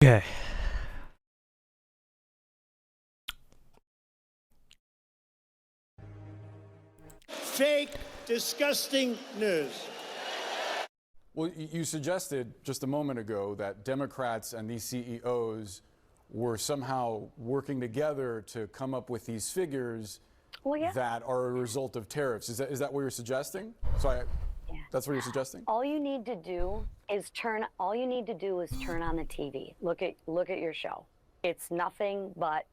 Okay. Fake, disgusting news. Well, you suggested just a moment ago that Democrats and these CEOs were somehow working together to come up with these figures that are a result of tariffs. Is that what you're suggesting? That's what you're suggesting? All you need to do is turn on the TV. Look at your show. It's nothing but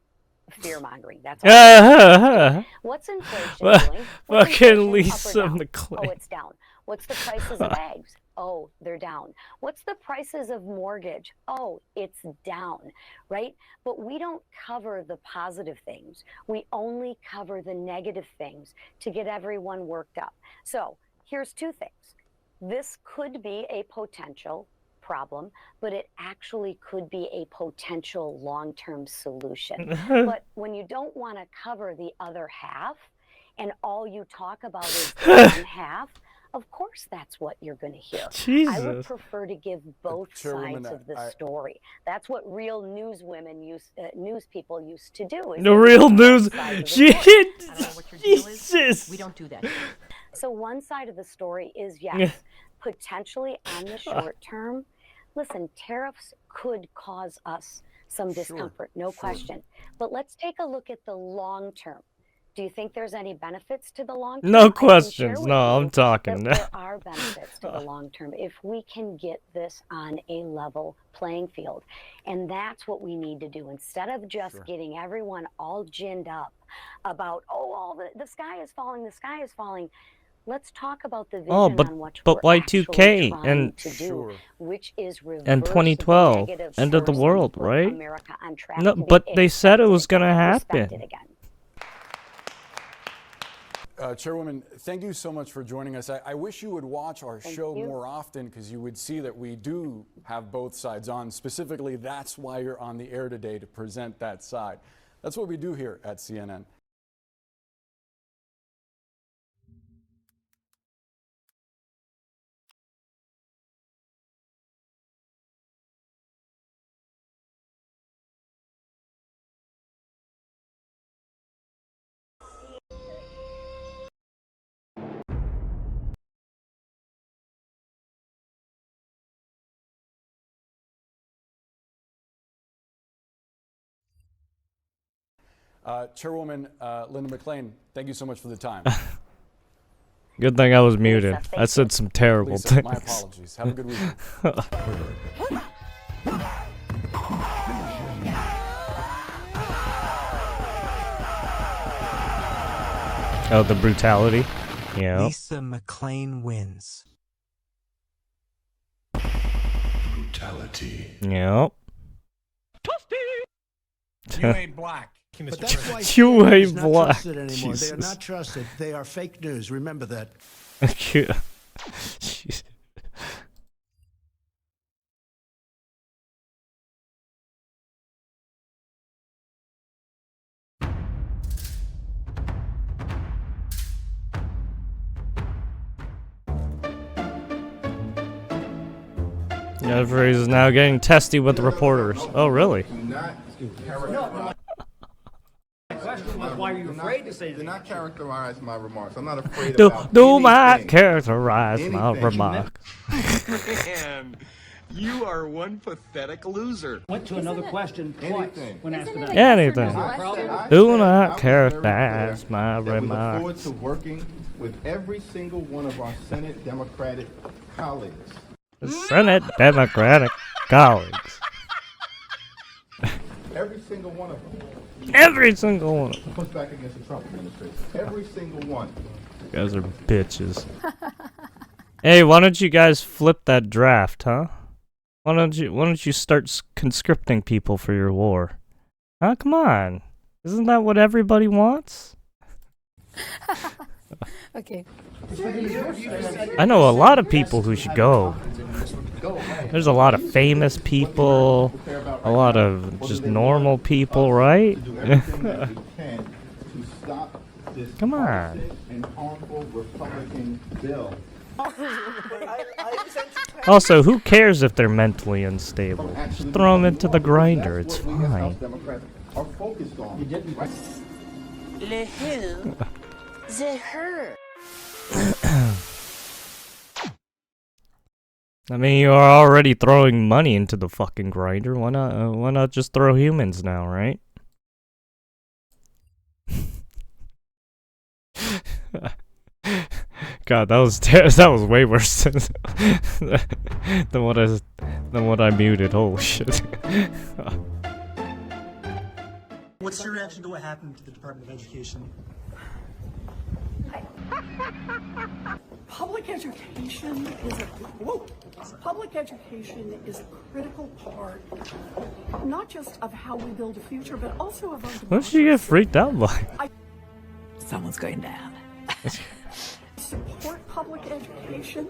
fear mongering. That's all. What's inflation doing? Fucking Lisa McClain. Oh, it's down. What's the prices of eggs? Oh, they're down. What's the prices of mortgage? Oh, it's down, right? But we don't cover the positive things. We only cover the negative things to get everyone worked up. So here's two things. This could be a potential problem, but it actually could be a potential long-term solution. But when you don't want to cover the other half and all you talk about is the one half, of course that's what you're going to hear. Jesus. I would prefer to give both sides of the story. That's what real news people used to do. The real news. Shit. Jesus. We don't do that. So one side of the story is, yes, potentially on the short term. Listen, tariffs could cause us some discomfort, no question. But let's take a look at the long term. Do you think there's any benefits to the long term? No questions. No, I'm talking. There are benefits to the long term if we can get this on a level playing field. And that's what we need to do. Instead of just getting everyone all ginned up about, the sky is falling, the sky is falling. Let's talk about the vision on what we're Y2K actually and trying to do, which is and 2012, end of the world, right? No, but they said it was gonna happen. Chairwoman, thank you so much for joining us. I wish you would watch our show more often, because you would see that we do have both sides on. Specifically, that's why you're on the air today, to present that side. That's what we do here at CNN. Chairwoman Linda McClain, thank you so much for the time. Good thing I was muted. I said some terrible Lisa, things. my apologies. Have a good weekend. Oh, the brutality. Yeah. Lisa McClain wins. Brutality. Yep. You ain't black. But that's why You CNN ain't is not black. trusted anymore. They are Jesus. not trusted. They are fake news. Remember that. Jeez. Jeffries is now getting testy with the reporters. Oh, really? Why are you afraid to say Do not characterize my remarks. I'm not afraid Do about not anything. characterize my Anything. remark. Man, you are one pathetic loser. Went to another question twice Anything. when asked about Anything. I Do said not I was very characterize clear my that we look forward remarks. to working with every single one of our Senate Democratic colleagues. Senate Democratic colleagues. Every single one of them. Every single one. Push back against the Trump administration. Every single one. You guys are bitches. Hey, why don't you guys flip that draft, huh? Why don't you start conscripting people for your war? Huh? Come on. Isn't that what everybody wants? Okay. I know a lot of people who should go. There's a lot of famous people, a lot of just normal people, right? Do everything that we can to stop this Come on. partisan and harmful Republican bill Also, who cares if they're mentally unstable? Just throw them into the grinder, it's fine. Democrats are focused on. You didn't. Le who? The her. I mean, you are already throwing money into the fucking grinder. Why not just throw humans now, right? God, that was way worse than what I muted. Holy shit. What's your reaction to what happened to the Department of Education? Public education is a critical part, not just of how we build a future, but also of our democracy. What did you get freaked out by? Someone's going down. Support public education.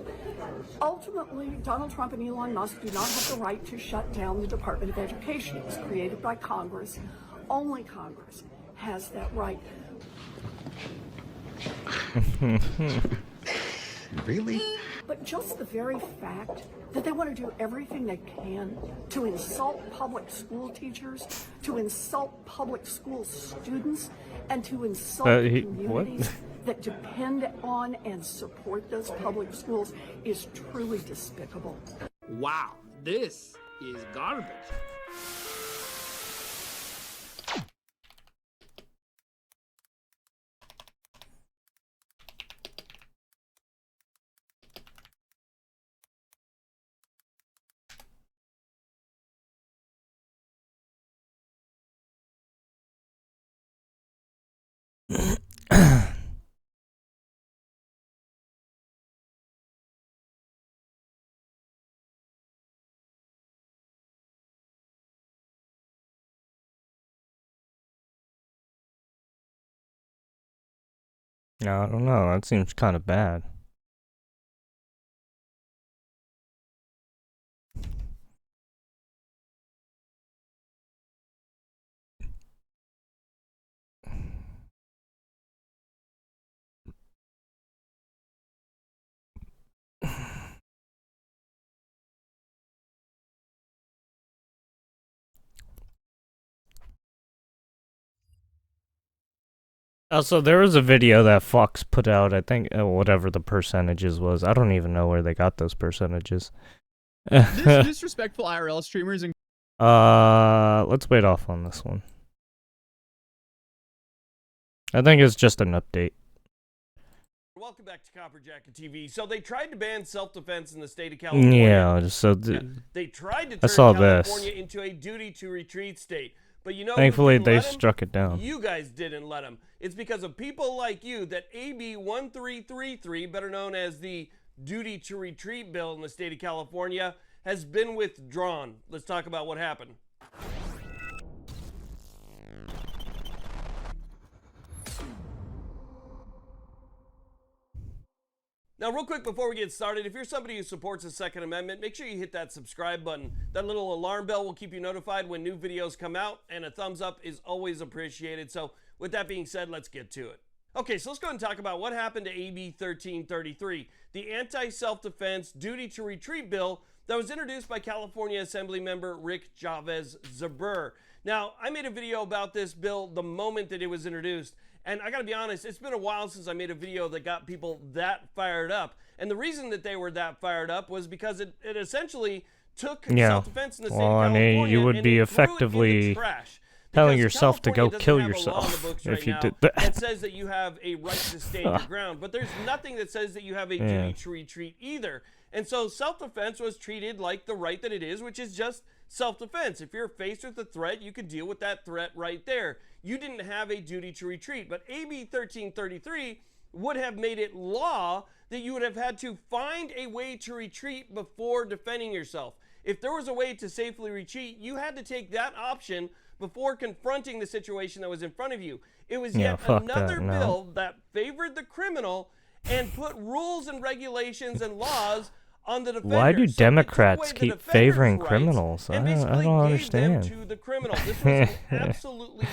Ultimately, Donald Trump and Elon Musk do not have the right to shut down the Department of Education. It was created by Congress. Only Congress has that right. Really? But just the very fact that they want to do everything they can to insult public school teachers, to insult public school students, and to insult communities that depend on and support those public schools is truly despicable. Wow, this is garbage. No, I don't know. That seems kind of bad. Also, there was a video that Fox put out, I think, whatever the percentages was. I don't even know where they got those percentages. This disrespectful IRL streamers and let's wait off on this one. I think it's just an update. Welcome back to Copper Jacket TV. So they tried to ban self-defense in the state of California. Yeah, so they tried to I turn saw California this. into a duty-to-retreat state. But you know, who Thankfully, didn't they let 'em? struck it down. You guys didn't let them. It's because of people like you that AB 1333, better known as the Duty to Retreat bill in the state of California, has been withdrawn. Let's talk about what happened. Now, real quick before we get started, if you're somebody who supports the Second Amendment, make sure you hit that subscribe button. That little alarm bell will keep you notified when new videos come out, and a thumbs up is always appreciated. So with that being said, let's get to it. Okay, so let's go ahead and talk about what happened to AB 1333, the anti-self-defense duty to retreat bill that was introduced by California Assembly member Rick Chavez Zbur. Now, I made a video about this bill the moment that it was introduced, and I gotta be honest, it's been a while since I made a video that got people that fired up. And the reason that they were that fired up was because it essentially took self-defense in the state of California. I mean, you would be effectively telling yourself to go kill have yourself if you now did that. That says that you have a right to stand your ground, but there's nothing that says that you have a duty to retreat either. And so self-defense was treated like the right that it is, which is just self-defense. If you're faced with a threat, you can deal with that threat right there. You didn't have a duty to retreat, but AB 1333 would have made it law that you would have had to find a way to retreat before defending yourself. If there was a way to safely retreat, you had to take that option before confronting the situation that was in front of you. It was yet another bill that favored the criminal and put rules and regulations and laws on the defender. Why do So Democrats it took away the keep favoring defender's rights criminals? and I basically don't gave them understand. to the criminal. This was an absolutely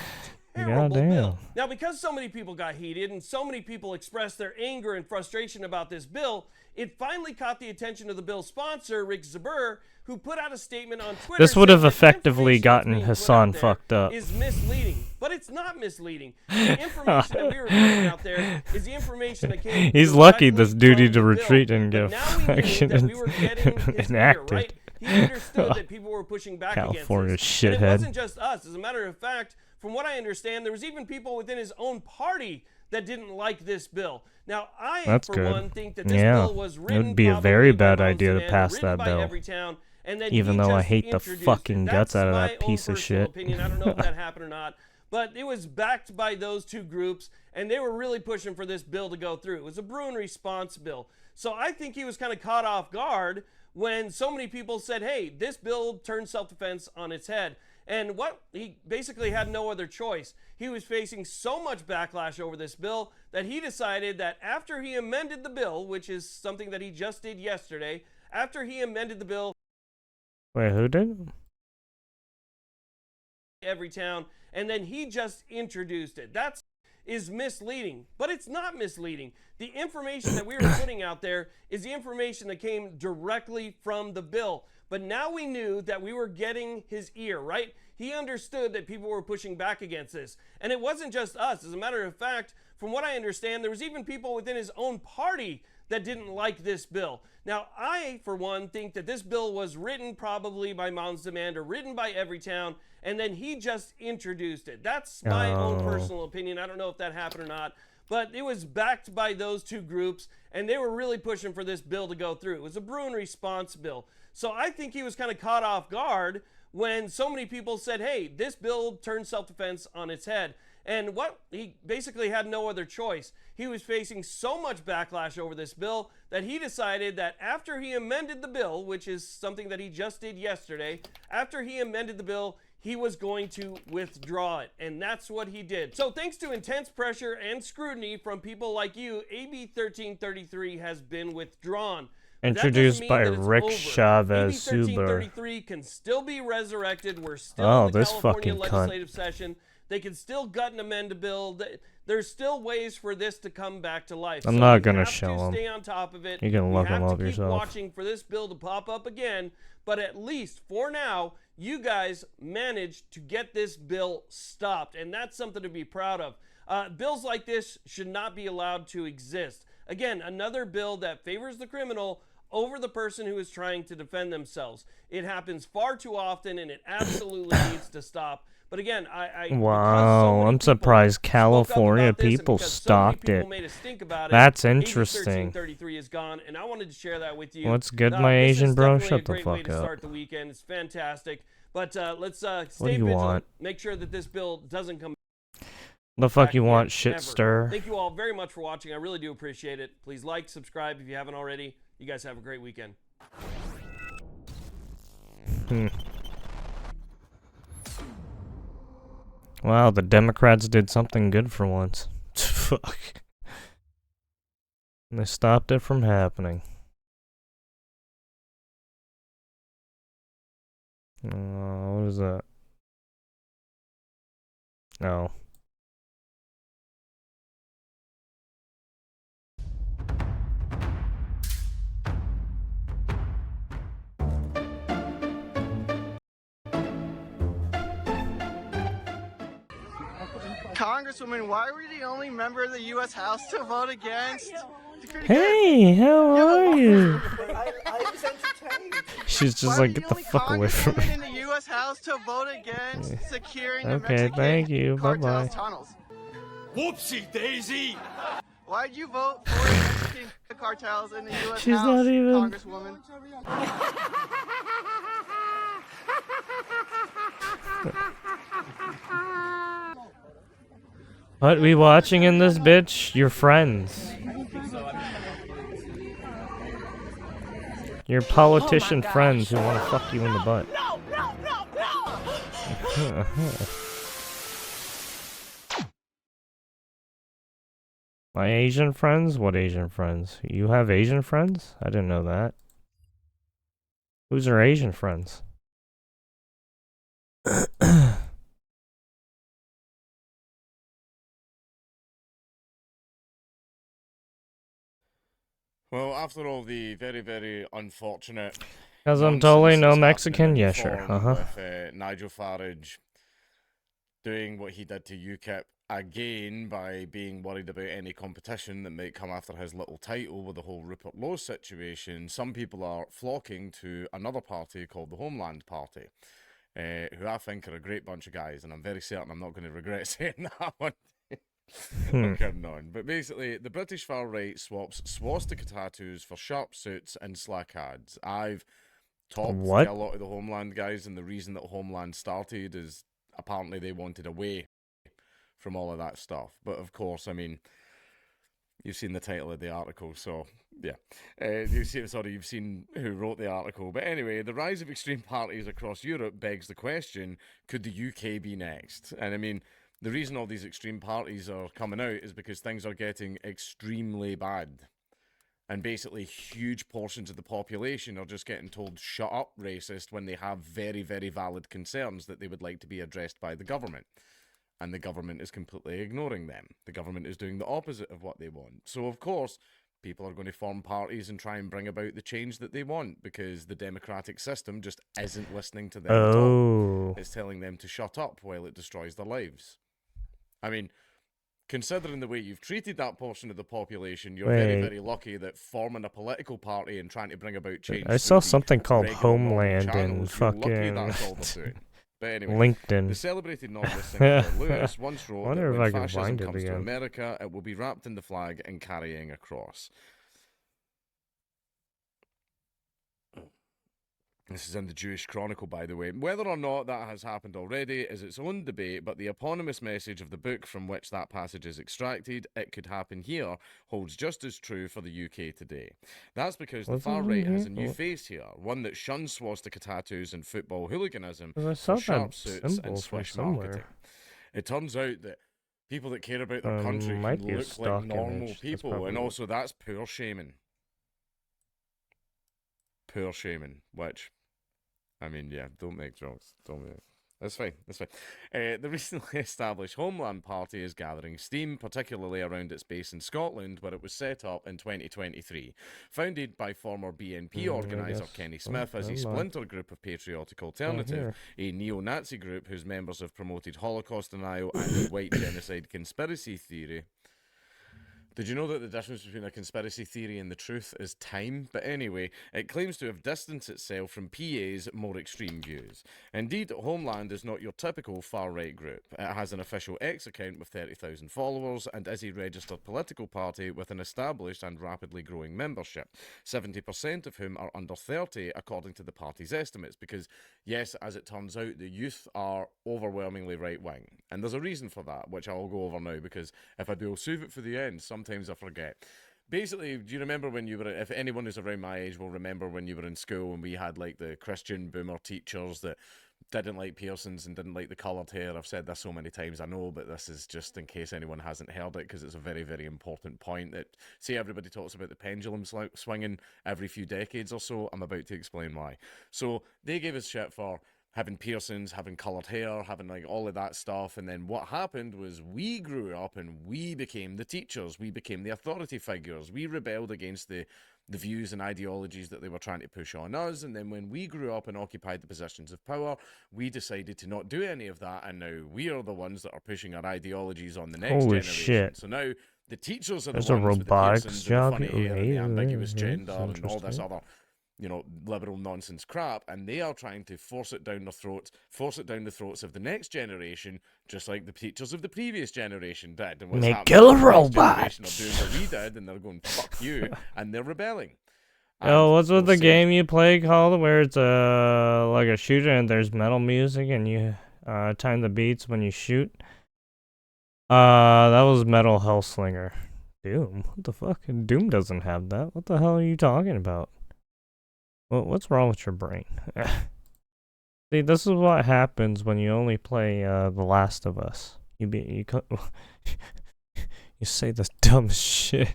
terrible Goddamn. bill. Now, because so many people got heated and so many people expressed their anger and frustration about this bill, it finally caught the attention of the bill's sponsor, Rick Zabur, who put out a statement on Twitter. This would saying have that effectively information that's gotten being put Hassan out there fucked up. Is misleading, but it's not misleading. The information that we were putting out there is the information that came. He's lucky directly this duty from to the retreat bill. and But get now we knew fucking that we were getting his ear, enacted. right? He understood that people were pushing back California against this. And it shithead. wasn't just us. As a matter of fact, from what I understand, there was even people within his own party that didn't like this bill. Now, I, That's for good. one, think that this Yeah. bill was It written would be a probably very by bad Moms idea to Demand, pass written that by bill. Everytown, and then Even he though I just hate the introduced fucking it. guts That's out of my that own piece of personal shit. opinion. I don't know if that happened or not. But it was backed by those two groups, and they were really pushing for this bill to go through. It was a Bruin response bill. So I think he was kind of caught off guard when so many people said, hey, this bill turns self-defense on its head. And he basically had no other choice. He was facing so much backlash over this bill that he decided that after he amended the bill, which is something that he just did yesterday, after he amended the bill, Wait, who did? Everytown, and then he just introduced it. That is misleading, but it's not misleading. The information that we were putting out there is the information that came directly from the bill. But now we knew that we were getting his ear, right? He understood that people were pushing back against this. And it wasn't just us. As a matter of fact, from what I understand, there was even people within his own party that didn't like this bill. Now, I, for one, think that this bill was written probably by Moms Demand or written by Everytown, and then he just introduced it. That's my own personal opinion. I don't know if that happened or not, but it was backed by those two groups, and they were really pushing for this bill to go through. It was a Bruin response bill. So I think he was kind of caught off guard when so many people said, hey, this bill turns self-defense on its head. And he basically had no other choice. He was facing so much backlash over this bill that he decided that after he amended the bill, which is something that he just did yesterday, after he amended the bill, he was going to withdraw it. And that's what he did. So thanks to intense pressure and scrutiny from people like you, AB 1333 has been withdrawn. Introduced by Rick Chavez AB Zuber. 1333 can still be resurrected. We're still Oh, in the this California fucking cunt. legislative session. They can still gut and amend a bill. There's still ways for this to come back to life. I'm So not you gonna have show to 'em. stay on top of it. You can look 'em have up to keep yourself. watching for this bill to pop up again. But at least for now, you guys managed to get this bill stopped, and that's something to be proud of. Bills like this should not be allowed to exist. Again, another bill that favors the criminal over the person who is trying to defend themselves. It happens far too often, and it absolutely needs to stop. But again, Wow, I'm surprised California people stopped it. That's interesting. 1333 is gone, and I wanted to share that with you. What's good, my This Asian is bro? definitely Shut a the great way fuck to up. start the weekend. It's fantastic. But let's stay do you vigilant. want? Make sure that this bill doesn't come The fuck you want, ever. shit stir? Thank you all very much for watching. I really do appreciate it. Please like, subscribe if you haven't already. You guys have a great weekend. Wow, the Democrats did something good for once. Fuck. They stopped it from happening. What is that? No. Congresswoman, why were you the only member of the U.S. House to vote against? Hey, how are you? I was entertained. She's just like, get the fuck away from me. in the U.S. House to vote against securing the Okay, Mexican thank you. cartel's Bye-bye. tunnels. Whoopsie daisy! Why'd you vote for the Mexican cartels in the U.S. She's House, not even- Congresswoman? What we watching in this bitch? Your friends. Your politician friends who want to fuck you in the butt. My Asian friends? What Asian friends? You have Asian friends? I didn't know that. Who's our Asian friends? Well, after all the very, very unfortunate. Because I'm totally no nonsense that's Mexican. happening in Yeah, sure. foreign with Nigel Farage doing what he did to UKIP again by being worried about any competition that might come after his little title with the whole Rupert Lowe situation, some people are flocking to another party called the Homeland Party, who I think are a great bunch of guys, and I'm very certain I'm not going to regret saying that one. I'm kidding on. But basically, the British far right swaps swastika tattoos for sharp suits and slack ads. I've talked to a lot of the Homeland guys, and the reason that Homeland started is apparently they wanted away from all of that stuff. But of course, I mean, you've seen the title of the article, so yeah. You've seen who wrote the article. But anyway, the rise of extreme parties across Europe begs the question, could the UK be next? And I mean, the reason all these extreme parties are coming out is because things are getting extremely bad. And basically, huge portions of the population are just getting told, shut up, racist, when they have very, very valid concerns that they would like to be addressed by the government. And the government is completely ignoring them. The government is doing the opposite of what they want. So, of course, people are going to form parties and try and bring about the change that they want, because the democratic system just isn't listening to them at all. It's telling them to shut up while it destroys their lives. I mean, considering the way you've treated that portion of the population, you're very, very lucky that forming a political party and trying to bring about change. I saw something called Homeland in fucking But anyway, LinkedIn. The celebrated novelist Sinclair Lewis once wrote that if when I can fascism find it comes to again. America, it will be wrapped in the flag and carrying a cross. This is in the Jewish Chronicle, by the way. Whether or not that has happened already is its own debate, but the eponymous message of the book from which that passage is extracted, "It could happen here," holds just as true for the UK today. That's because the far right has a new face here, one that shuns swastika tattoos and football hooliganism for sharp suits and swish marketing. It turns out that people that care about their country can look like normal people, and also that's poor shaming. Poor shaming, which, I mean, yeah, don't make jokes. Don't make. That's fine. That's fine. The recently established Homeland Party is gathering steam, particularly around its base in Scotland, where it was set up in 2023. Founded by former BNP organiser Kenny Smith as a splinter group of Patriotic Alternative, a neo-Nazi group whose members have promoted Holocaust denial and a white genocide conspiracy theory. Did you know that the difference between a conspiracy theory and the truth is time? But anyway, it claims to have distanced itself from PA's more extreme views. Indeed, Homeland is not your typical far-right group. It has an official X account with 30,000 followers and is a registered political party with an established and rapidly growing membership, 70% of whom are under 30 according to the party's estimates, because yes, as it turns out, the youth are overwhelmingly right-wing. And there's a reason for that, which I'll go over now, because if I do, I'll save it for the end. Sometimes I forget. Basically, do you remember when you were, if anyone who's around my age will remember when you were in school and we had like the Christian boomer teachers that didn't like piercings and didn't like the coloured hair? I've said this so many times, I know, but this is just in case anyone hasn't heard it, because it's a very, very important point. That, see, everybody talks about the pendulum swinging every few decades or so. I'm about to explain why. So they gave us shit for having piercings, having coloured hair, having like all of that stuff. And then what happened was we grew up and we became the teachers. We became the authority figures. We rebelled against the views and ideologies that they were trying to push on us. And then when we grew up and occupied the positions of power, we decided to not do any of that. And now we are the ones that are pushing our ideologies on the next Holy generation. shit. So now the teachers are There's the a ones robotics with the piercings job and the funny hair and the ambiguous gender and all this interesting. other, you know, liberal nonsense crap, and they are trying to force it down their throats, force it down the throats of the next generation, just like the teachers of the previous generation did. And what's Make happening killer is the next robots. generation are doing what we did, and they're going, fuck you, and they're rebelling. Oh, what's with we'll the see. game you play called where it's like a shooter and there's metal music and you time the beats when you shoot? That was Metal Hellslinger. Doom? What the fuck? Doom doesn't have that. What the hell are you talking about? What's wrong with your brain? See, this is what happens when you only play The Last of Us. You say the dumbest shit.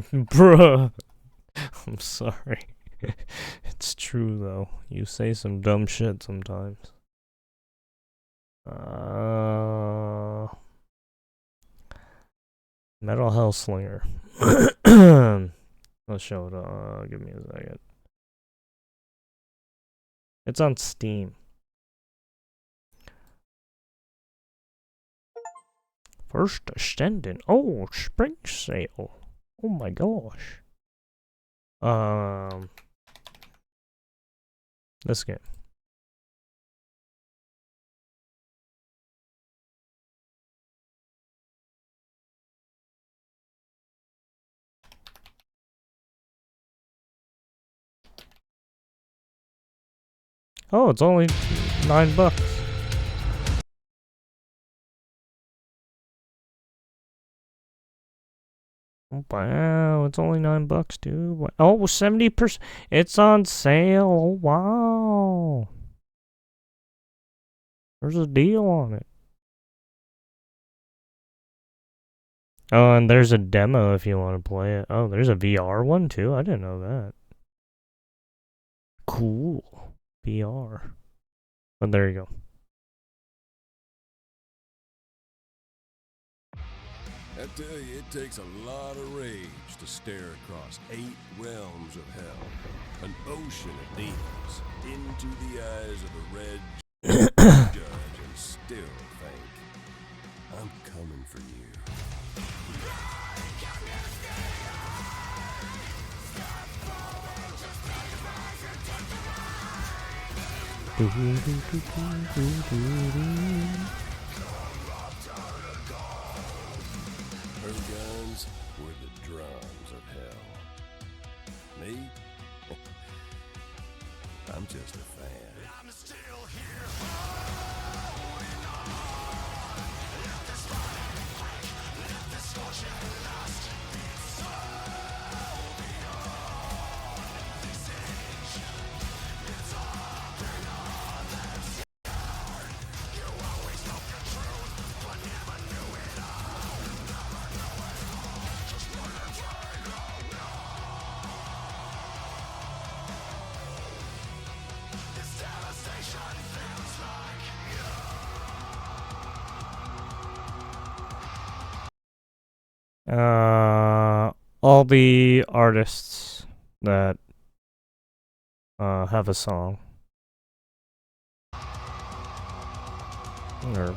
Bruh. I'm sorry. It's true though. You say some dumb shit sometimes. Metal Hellslinger. Let's show it. Give me a second. It's on Steam. First Ascendant. Oh, spring sale. Oh my gosh. This game. Oh, it's only $9. Wow, it's only $9, dude. Oh, 70%. It's on sale. Oh, wow. There's a deal on it. Oh, and there's a demo if you want to play it. Oh, there's a VR one too. I didn't know that. Cool. VR. But there you go. I tell you, it takes a lot of rage to stare across 8 realms of hell, an ocean of demons, into the eyes of the red judge, and still think, I'm coming for you. Her guns were the drums of hell. Me? I'm just a fan. I'm still All the artists that have a song. Or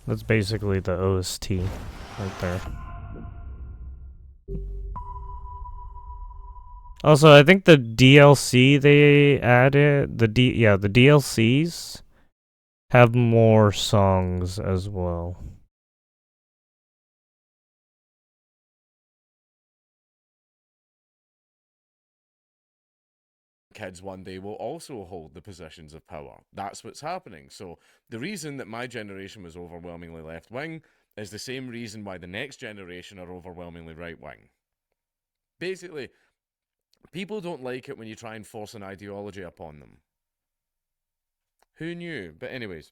that's basically the OST right there. Also, I think the DLC they added, the DLCs have more songs as well. Kids one day will also hold the positions of power. That's what's happening. So the reason that my generation was overwhelmingly left-wing is the same reason why the next generation are overwhelmingly right-wing. Basically, people don't like it when you try and force an ideology upon them. Who knew? But anyways,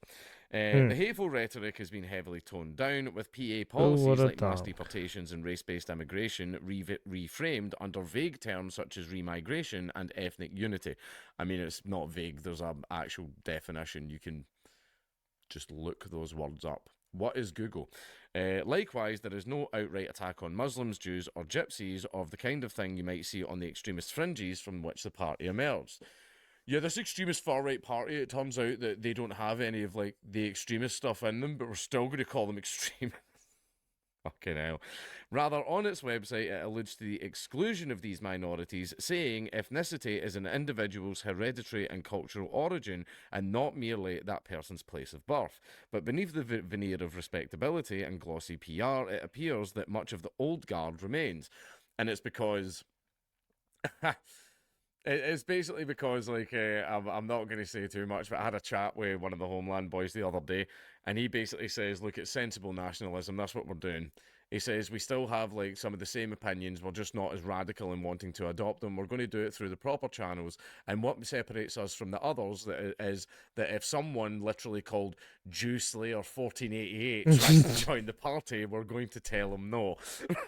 the hateful rhetoric has been heavily toned down, with PA policies like mass deportations and race-based immigration reframed under vague terms such as remigration and ethnic unity. I mean, it's not vague. There's an actual definition. You can just look those words up. What is Google? Likewise, there is no outright attack on Muslims, Jews, or Gypsies of the kind of thing you might see on the extremist fringes from which the party emerged. Yeah, this extremist far-right party, it turns out that they don't have any of, like, the extremist stuff in them, but we're still going to call them extremists. Fucking hell. Rather, on its website, it alludes to the exclusion of these minorities, saying ethnicity is an individual's hereditary and cultural origin, and not merely that person's place of birth. But beneath the veneer of respectability and glossy PR, it appears that much of the old guard remains. And it's because... It's basically because, like, I'm not going to say too much, but I had a chat with one of the Homeland boys the other day, and he basically says, look, it's sensible nationalism, that's what we're doing. He says, we still have like some of the same opinions, we're just not as radical in wanting to adopt them. We're going to do it through the proper channels. And what separates us from the others is that if someone literally called Jew Slayer 1488 tries to join the party, we're going to tell him no.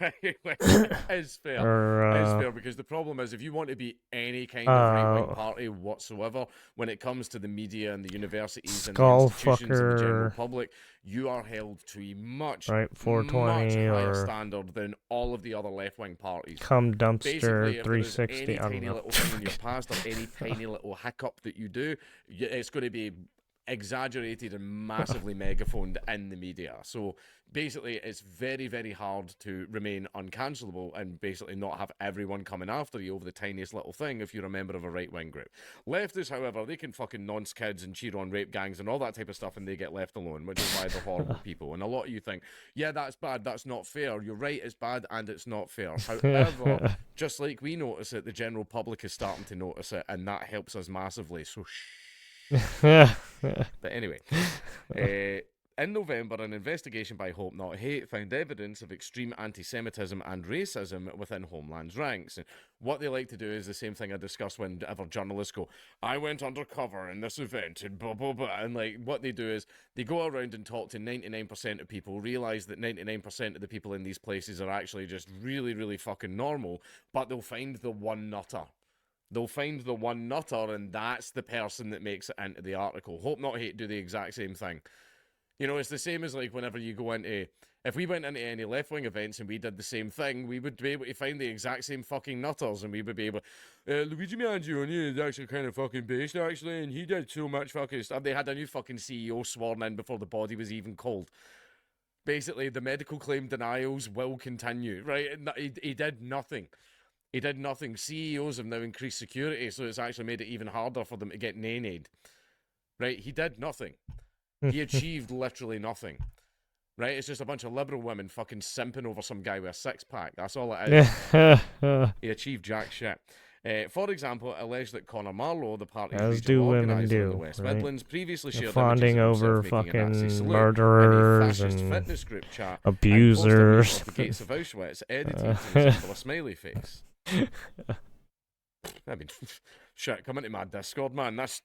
Right? It's fair. It's fair, because the problem is, if you want to be any kind of right-wing party whatsoever, when it comes to the media and the universities and the institutions and the general public, you are held to a much higher standard than all of the other left-wing parties. Cum dumpster Basically, if 360. there is any tiny little thing in your past or any tiny little hiccup that you do, it's going to be exaggerated and massively megaphoned in the media. So basically, it's very, very hard to remain uncancelable and basically not have everyone coming after you over the tiniest little thing if you're a member of a right-wing group. Leftists, however, they can fucking nonce kids and cheer on rape gangs and all that type of stuff, and they get left alone, which is why they're horrible people. And a lot of you think, yeah, that's bad, that's not fair. You're right, it's bad and it's not fair. However, just like we notice it, the general public is starting to notice it, and that helps us massively. So But anyway, in November, an investigation by Hope Not Hate found evidence of extreme anti-Semitism and racism within Homeland's ranks. And what they like to do is the same thing I discuss whenever journalists go, I went undercover in this event and blah, blah, blah. And like, what they do is they go around and talk to 99% of people, realize that 99% of the people in these places are actually just really, really fucking normal, but they'll find the one nutter. They'll find the one nutter, and that's the person that makes it into the article. Hope Not Hate do the exact same thing. You know, it's the same as like whenever you go into, if we went into any left-wing events and we did the same thing, we would be able to find the exact same fucking nutters, and we would be able, Luigi Mangione is actually kind of fucking based, actually, and he did so much fucking stuff. They had a new fucking CEO sworn in before the body was even cold. Basically, the medical claim denials will continue, right? He did nothing. He did nothing. CEOs have now increased security, so it's actually made it even harder for them to get nannied. Right? He did nothing. He achieved literally nothing. Right? It's just a bunch of liberal women fucking simping over some guy with a six-pack. That's all it is. He achieved jack shit. For example, it alleged that Connor Marlowe, the party's regional organizer in the West Midlands, previously shared fawning over fucking murderers and and fitness group chat abusers. And the gates of Auschwitz, edited to resemble a smiley face. I mean, shit, come into my Discord, man. That's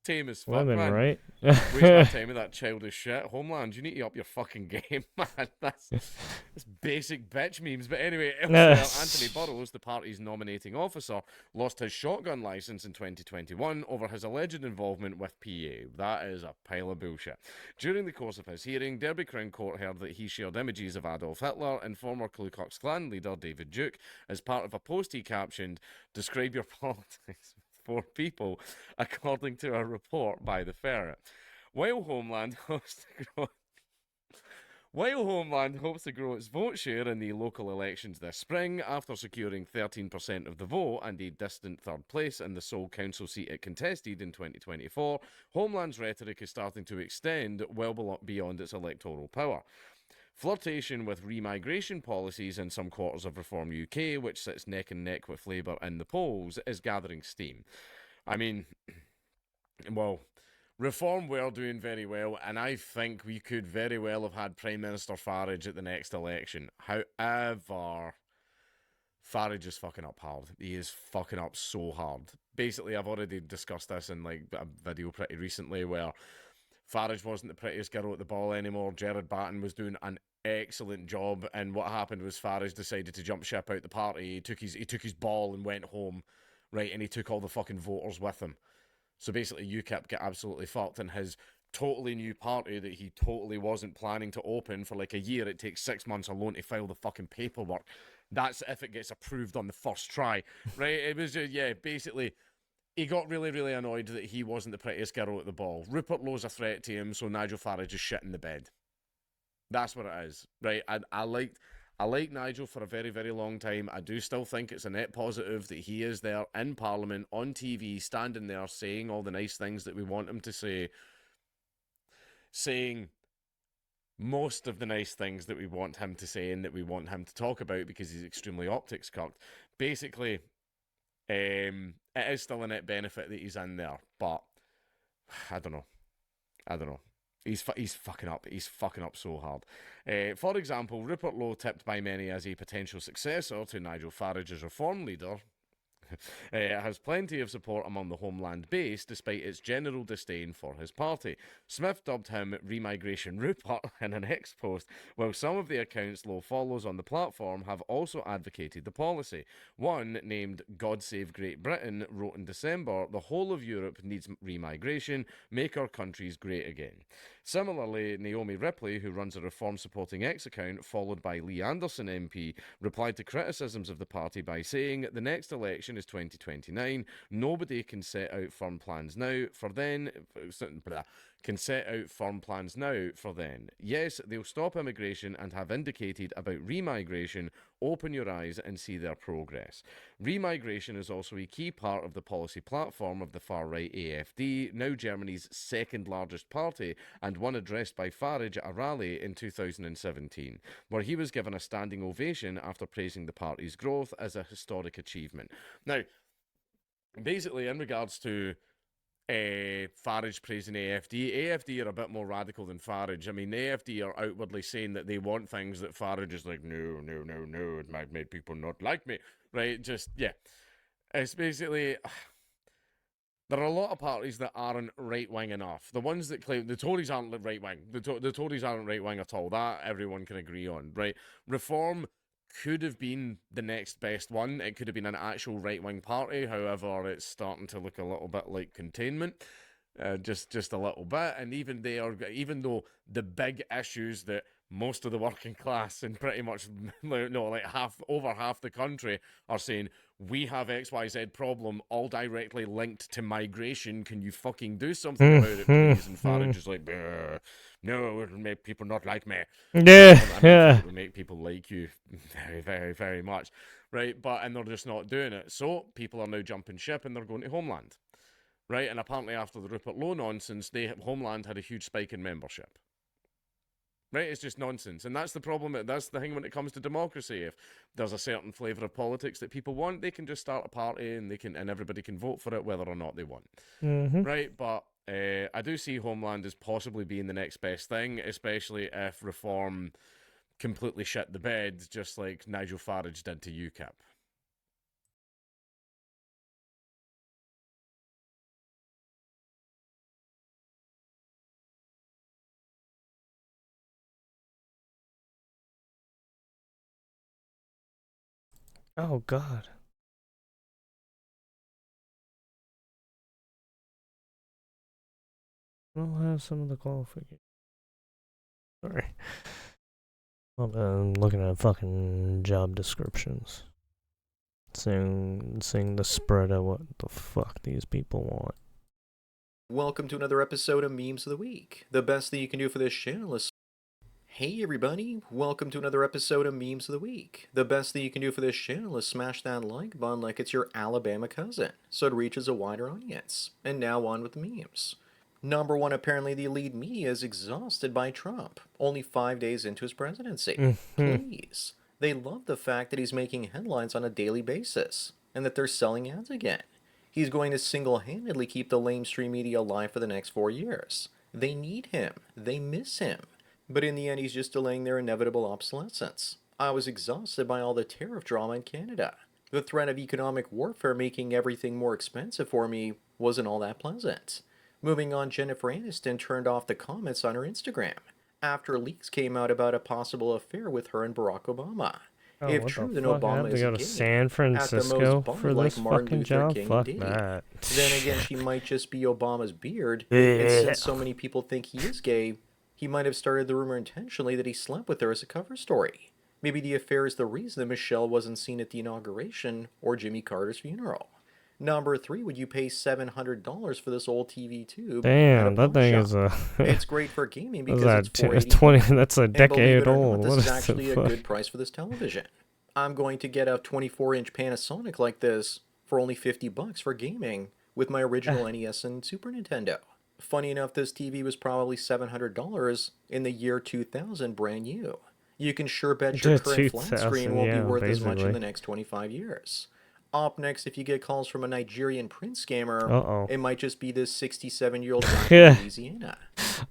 tame as fuck, Women, man. right? Waste my time with that childish shit. Homeland, you need to up your fucking game, man. That's basic bitch memes. But anyway, Anthony Burrows, the party's nominating officer, lost his shotgun license in 2021 over his alleged involvement with PA. That is a pile of bullshit. During the course of his hearing, Derby Crown Court heard that he shared images of Adolf Hitler and former Ku Klux Klan leader David Duke as part of a post he captioned, "Describe your politics for people," according to a report by The Ferret. While Homeland hopes to grow its vote share in the local elections this spring, after securing 13% of the vote and a distant third place in the sole council seat it contested in 2024, Homeland's rhetoric is starting to extend well beyond its electoral power. Flirtation with remigration policies in some quarters of Reform UK, which sits neck and neck with Labour in the polls, is gathering steam. I mean, well, Reform were doing very well, and I think we could very well have had Prime Minister Farage at the next election. However, Farage is fucking up hard. He is fucking up so hard. Basically, I've already discussed this in like a video pretty recently where Farage wasn't the prettiest girl at the ball anymore. Gerard Batten was doing an excellent job, and what happened was Farage decided to jump ship out the party. He took his ball and went home, right? And he took all the fucking voters with him. So basically, UKIP get absolutely fucked, and his totally new party that he totally wasn't planning to open for like a year. It takes 6 months alone to file the fucking paperwork. That's if it gets approved on the first try, right? It was just, yeah, basically. He got really, really annoyed that he wasn't the prettiest girl at the ball. Rupert Lowe's a threat to him, so Nigel Farage is shit in the bed. That's what it is, right? I liked Nigel for a very, very long time. I do still think it's a net positive that he is there in Parliament, on TV, standing there, saying all the nice things that we want him to say, saying most of the nice things that we want him to say and that we want him to talk about because he's extremely optics cucked. Basically, it is still a net benefit that he's in there, but I don't know. He's fucking up. He's fucking up so hard. For example, Rupert Lowe, tipped by many as a potential successor to Nigel Farage as Reform leader, has plenty of support among the Homeland base, despite its general disdain for his party. Smith dubbed him Remigration Rupert in an X post, while some of the accounts Lowe follows on the platform have also advocated the policy. One, named God Save Great Britain, wrote in December, "The whole of Europe needs remigration, make our countries great again." Similarly, Naomi Ripley, who runs a reform-supporting X account, followed by Lee Anderson MP, replied to criticisms of the party by saying, "The next election is 2029. Nobody can set out firm plans now for then. Yes, they'll stop immigration and have indicated about remigration. Open your eyes and see their progress." Remigration is also a key part of the policy platform of the far-right AFD, now Germany's second largest party, and one addressed by Farage at a rally in 2017, where he was given a standing ovation after praising the party's growth as a historic achievement. Now, basically, in regards to Farage praising AFD are a bit more radical than Farage. I mean, the AFD are outwardly saying that they want things that Farage is like, no, it might make people not like me, right? Just, yeah. It's basically, there are a lot of parties that aren't right-wing enough. The ones that claim, the Tories aren't right-wing. The Tories aren't right-wing at all. That everyone can agree on, right? Reform could have been the next best one. It could have been an actual right-wing party. However, it's starting to look a little bit like containment, just a little bit. And even though the big issues that most of the working class and pretty much over half the country are saying, we have XYZ problem all directly linked to migration. Can you fucking do something about it, please? And Farage is like, no, it'll make people not like me. Yeah. It'll make people like you very, very, very much. Right? And they're just not doing it. So people are now jumping ship and they're going to Homeland. Right? And apparently after the Rupert Lowe nonsense, Homeland had a huge spike in membership. Right, it's just nonsense. And that's the problem. That's the thing when it comes to democracy. If there's a certain flavour of politics that people want, they can just start a party and everybody can vote for it whether or not they want. Right, but I do see Homeland as possibly being the next best thing, especially if Reform completely shit the bed, just like Nigel Farage did to UKIP. Oh, God. We'll have some of the qualifications. Sorry. Hold on, I'm looking at fucking job descriptions. Seeing the spread of what the fuck these people want. Welcome to another episode of Memes of the Week. The best thing you can do for this channel is... Hey everybody, welcome to another episode of Memes of the Week. The best thing you can do for this channel is smash that like button like it's your Alabama cousin, so it reaches a wider audience. And now on with the memes. Number one, apparently the elite media is exhausted by Trump, only 5 days into his presidency. Please. They love the fact that he's making headlines on a daily basis, and that they're selling ads again. He's going to single-handedly keep the lamestream media alive for the next 4 years. They need him. They miss him. But in the end, he's just delaying their inevitable obsolescence. I was exhausted by all the tariff drama in Canada. The threat of economic warfare making everything more expensive for me wasn't all that pleasant. Moving on, Jennifer Aniston turned off the comments on her Instagram after leaks came out about a possible affair with her and Barack Obama. Oh, if true, then Obama is is to go to San Francisco for this fucking job? Fuck that. Then again, she might just be Obama's beard, and since so many people think he is gay, he might have started the rumor intentionally that he slept with her as a cover story. Maybe the affair is the reason that Michelle wasn't seen at the inauguration or Jimmy Carter's funeral. Number 3, would you pay $700 for this old TV tube? Damn, that thing is a... It's great for gaming because it's 480p. That's a decade old. This is actually a good price for this television. I'm going to get a 24-inch Panasonic like this for only $50 for gaming with my original NES and Super Nintendo. Funny enough, this TV was probably $700 in the year 2000 brand new. You can sure bet your current flat screen won't be worth as much in the next 25 years. Up next, if you get calls from a Nigerian prince scammer, it might just be this 67-year-old guy from Louisiana.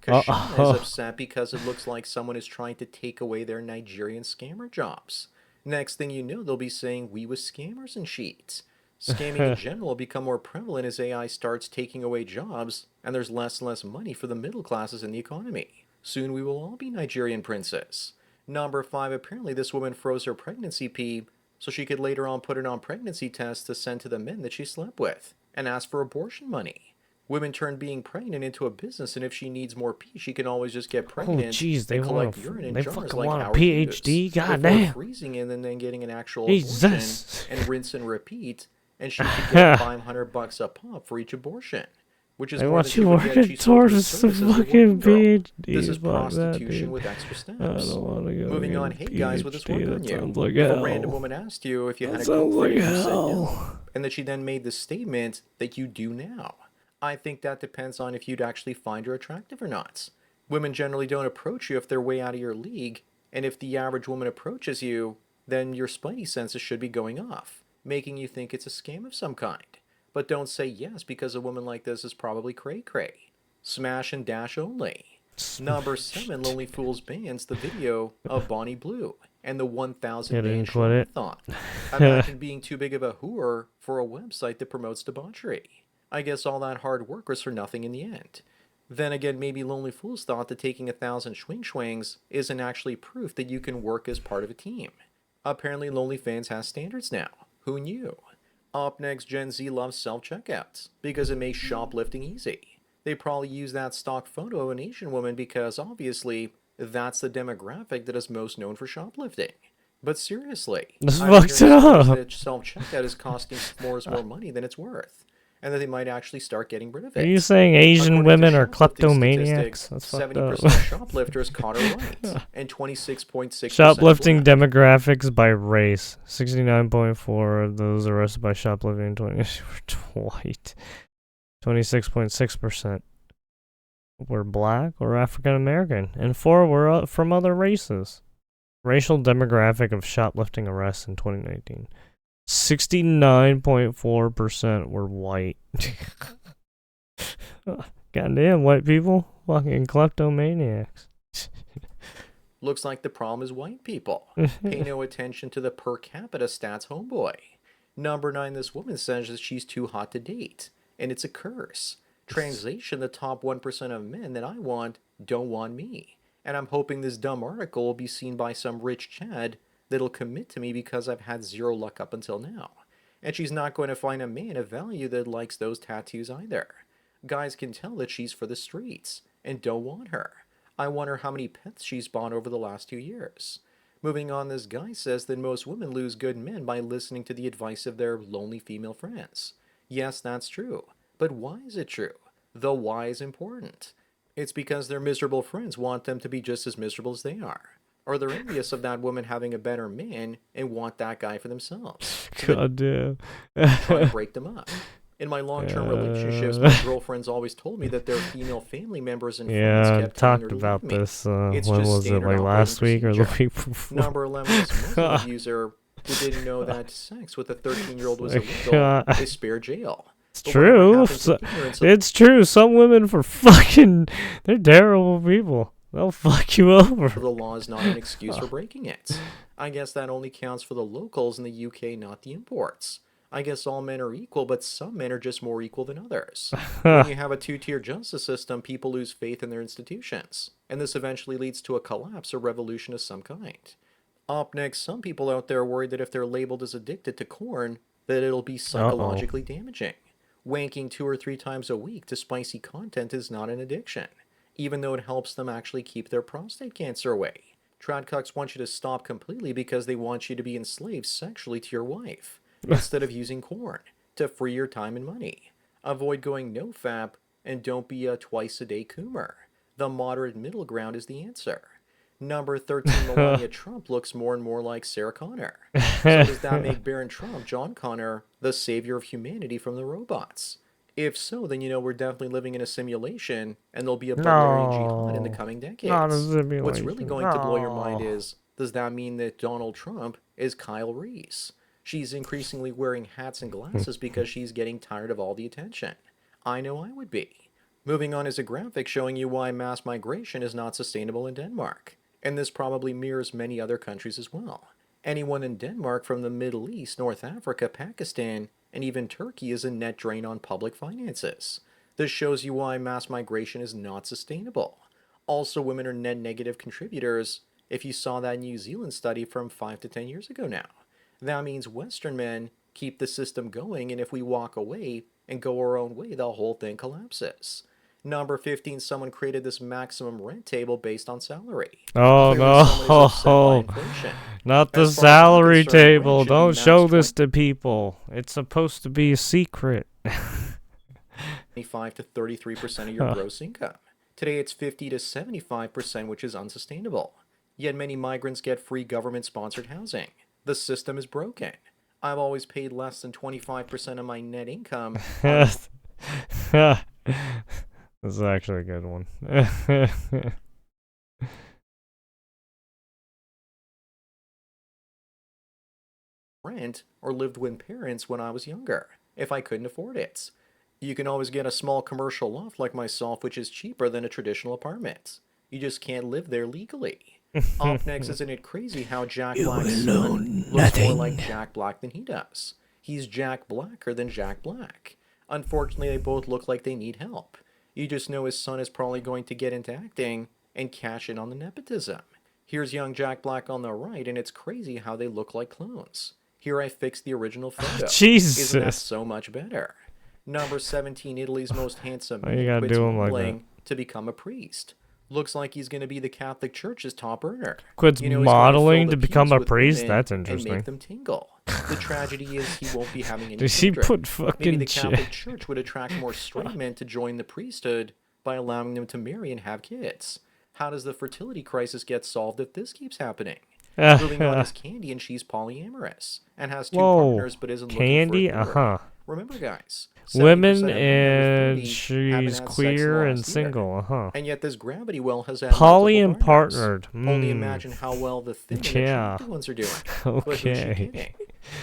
Kashana is upset because it looks like someone is trying to take away their Nigerian scammer jobs. Next thing you know, they'll be saying we was scammers and sheets. Scamming in general will become more prevalent as AI starts taking away jobs, and there's less and less money for the middle classes in the economy. Soon we will all be Nigerian princes. Number 5, apparently this woman froze her pregnancy pee so she could later on put it on pregnancy tests to send to the men that she slept with, and ask for abortion money. Women turn being pregnant into a business, and if she needs more pee, she can always just get pregnant and collect urine in jars like Howard PhD. Hughes, God before damn. freezing it and then getting an actual Jesus. abortion and rinse and repeat, and she could get $500 a pop for each abortion, which is They more want than she you would get if working she sold her towards the service as a fucking working girl. PhD. This is Fuck that, prostitution dude. with extra steps. I don't want to go Moving get on, a hey guys, with this work PhD. on That you? sounds like If a hell. random woman asked you if you had That a sounds girlfriend, like and you said no, hell. and that she then made the statement that you do now. I think that depends on if you'd actually find her attractive or not. Women generally don't approach you if they're way out of your league, and if the average woman approaches you, then your spidey senses should be going off, making you think it's a scam of some kind. But don't say yes because a woman like this is probably cray-cray. Smash and dash only. Number 7, Lonely Fools bans the video of Bonnie Blue and the 1,000 Yeah, man didn't quit it. thought. Imagine being too big of a whore for a website that promotes debauchery. I guess all that hard work was for nothing in the end. Then again, maybe Lonely Fools thought that taking 1,000 swings isn't actually proof that you can work as part of a team. Apparently Lonely Fans has standards now. Who knew? Up next, Gen Z loves self-checkouts because it makes shoplifting easy. They probably use that stock photo of an Asian woman because obviously that's the demographic that is most known for shoplifting. But seriously, This I've been fucked hearing it stories up. that self-checkout is costing stores more money than it's worth, and that they might actually start getting rid of it. Are you saying Asian According to women are shoplifting kleptomaniacs? statistics, That's fucked 70% up. of shoplifters caught are white, and 26.6% Shoplifting black. demographics by race. 69.4 of those arrested by shoplifting 20 were white. 26.6% were black or African American, and 4 were from other races. Racial demographic of shoplifting arrests in 2019. 69.4% were white. Goddamn, white people. Fucking kleptomaniacs. Looks like the problem is white people. Pay no attention to the per capita stats, homeboy. Number 9, this woman says that she's too hot to date, and it's a curse. Translation, the top 1% of men that I want don't want me. And I'm hoping this dumb article will be seen by some rich Chad that'll commit to me because I've had zero luck up until now. And she's not going to find a man of value that likes those tattoos either. Guys can tell that she's for the streets and don't want her. I wonder how many pets she's bought over the last 2 years. Moving on, this guy says that most women lose good men by listening to the advice of their lonely female friends. Yes, that's true. But why is it true? The why is important. It's because their miserable friends want them to be just as miserable as they are. Or they're envious of that woman having a better man and want that guy for themselves. God damn. Try to break them up. In my long-term relationships, my girlfrims always told me that their female family members and friends Yeah, I kept telling her talked to about leave me. this. It's When just was it? standard Like last operating week or the procedure. week before? Number 11 is a Muslim abuser who didn't know that sex with a 13-year-old was Like, illegal is spare jail. It's But whatever true. happens in ignorance of- It's true. Some women for fucking... They're terrible people. They'll fuck you over. The law is not an excuse for breaking it. I guess that only counts for the locals in the UK, not the imports. I guess all men are equal, but some men are just more equal than others. When you have a two-tier justice system, people lose faith in their institutions, and this eventually leads to a collapse or revolution of some kind. Up next, some people out there are worried that if they're labeled as addicted to corn, that it'll be psychologically damaging. Wanking 2 or 3 times a week to spicy content is not an addiction, even though it helps them actually keep their prostate cancer away. Tradcucks want you to stop completely because they want you to be enslaved sexually to your wife, instead of using corn, to free your time and money. Avoid going no-fap, and don't be a twice-a-day coomer. The moderate middle ground is the answer. Number 13, Melania Trump looks more and more like Sarah Connor. So does that make Baron Trump, John Connor, the savior of humanity from the robots? If so, then you know we're definitely living in a simulation, and there'll be a Bulgarian jihad in the coming decades. Not a simulation. What's really going to blow your mind is, does that mean that Donald Trump is Kyle Reese? She's increasingly wearing hats and glasses because she's getting tired of all the attention. I know I would be. Moving on is a graphic showing you why mass migration is not sustainable in Denmark, and this probably mirrors many other countries as well. Anyone in Denmark from the Middle East, North Africa, Pakistan, and even Turkey is a net drain on public finances. This shows you why mass migration is not sustainable. Also, women are net negative contributors if you saw that New Zealand study from 5 to 10 years ago now. That means Western men keep the system going, and if we walk away and go our own way, the whole thing collapses. Number 15, someone created this maximum rent table based on salary. Oh Clearly someone is upset by no, inflation. not the As far as I'm salary concerned, rent table. should be Don't maxed show this to people. It's supposed to be a secret. 25 to 33% of your gross income. Today it's 50 to 75%, which is unsustainable. Yet many migrants get free government-sponsored housing. The system is broken. I've always paid less than 25% of my net income on This is actually a good one. rent or lived with parents when I was younger, if I couldn't afford it. You can always get a small commercial loft like myself, which is cheaper than a traditional apartment. You just can't live there legally. Up next, isn't it crazy how Jack Black's son looks more like Jack Black than he does? He's Jack Blacker than Jack Black. Unfortunately, they both look like they need help. You just know his son is probably going to get into acting and cash in on the nepotism. Here's young Jack Black on the right, and it's crazy how they look like clones. Here I fixed the original photo. Jesus. Isn't that so much better? Number 17, Italy's most handsome Why you man gotta quits do him like modeling to become a priest. Looks like he's going to be the Catholic Church's top earner. Quits You know, he's going modeling fill to the become pews a with priest? women That's and interesting. make them tingle. The tragedy is he won't be having any Does he children. put fucking Maybe the Catholic shit- Church would attract more straight men to join the priesthood by allowing them to marry and have kids. How does the fertility crisis get solved if this keeps happening? Moving on is Candy, and she's polyamorous and has two Whoa, partners but isn't Candy? looking for a third. Uh-huh. Remember, guys, 70% Women of men under and 30 haven't she's had sex queer in the and last year. single, uh-huh. And yet this gravity well has had Poly and multiple partners. partnered. Only Mm. imagine how well the thin and Yeah. attractive ones are doing. But who's she Okay. kidding?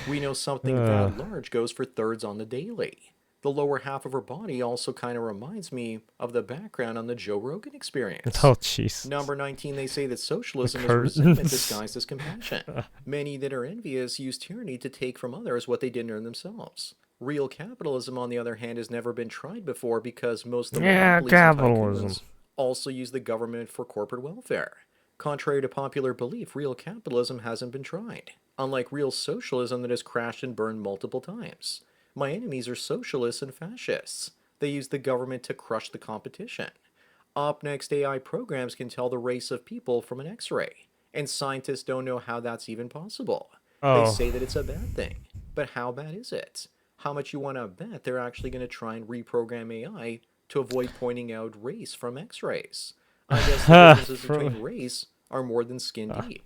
We know something that large goes for thirds on the daily. The lower half of her body also kind of reminds me of the background on the Joe Rogan Experience. Oh, jeez. Number 19, they say that socialism is curtains. resentment disguised as compassion. Many that are envious use tyranny to take from others what they didn't earn themselves. Real capitalism, on the other hand, has never been tried before because most of the Yeah, monopolies and capitalism. tycoons also use the government for corporate welfare. Contrary to popular belief, real capitalism hasn't been tried, unlike real socialism that has crashed and burned multiple times. My enemies are socialists and fascists. They use the government to crush the competition. Up next, AI programs can tell the race of people from an X-ray, and scientists don't know how that's even possible. Oh. They say that it's a bad thing, but how bad is it? How much you want to bet they're actually going to try and reprogram AI to avoid pointing out race from X-rays? I guess the differences between race are more than skin deep.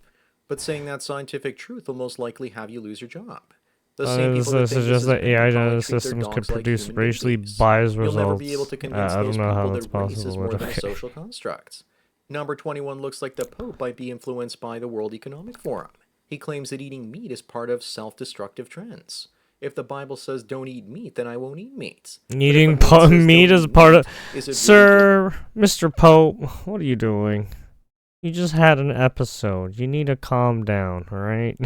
But saying that scientific truth will most likely have you lose your job. The same people that This think is this just is that bad AI probably generated treat their systems could dogs like produce human racially babies. biased You'll results. never be able to convince I those don't know how people that's that race is possible, more but than a okay. social construct. Number 21 looks like the Pope might be influenced by the World Economic Forum. He claims that eating meat is part of self-destructive trends. If the Bible says don't eat meat, then I won't eat meat. But if Eating a man says meat don't is eat part meat, of... is it really Sir, Mr. Pope, what are you doing? You just had an episode. You need to calm down, alright?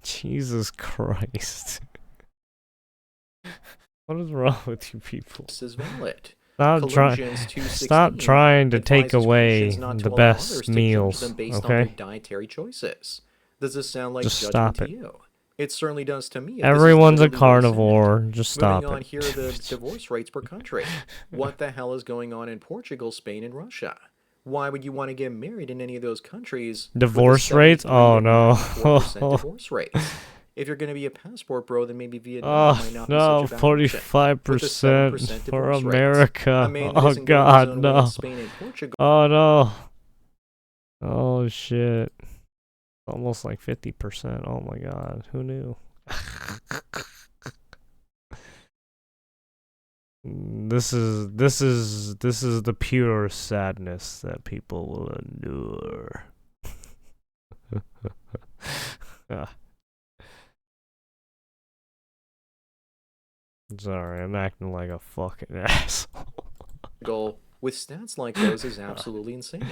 Jesus Christ. What is wrong with you people? This is valid. Stop Colossians 2:16 Stop trying to take advises away Christians not to the allow best others to judge meals, them based on their okay? dietary choices. Does this sound like Just judgment stop to it. you? It certainly does to me. if this is Everyone's a literally what is said. carnivore. Just stop Moving on, it. here are the divorce rates per country. What the hell is going on in Portugal, Spain, and Russia? Why would you want to get married in any of those countries? with a Divorce rates? 73 Oh and no. 94% divorce rates? If you're going to be a passport bro, then maybe Vietnam Oh might not no, be such a bad option. With a 7% 45% for divorce rate. America. A man that Oh isn't going his god, own way in no. Spain and Portugal Oh no. Oh shit. Almost like 50%. Oh my god. Who knew? This is the pure sadness that people will endure. Ah. Sorry, I'm acting like a fucking asshole. goal with stats like those is absolutely insane.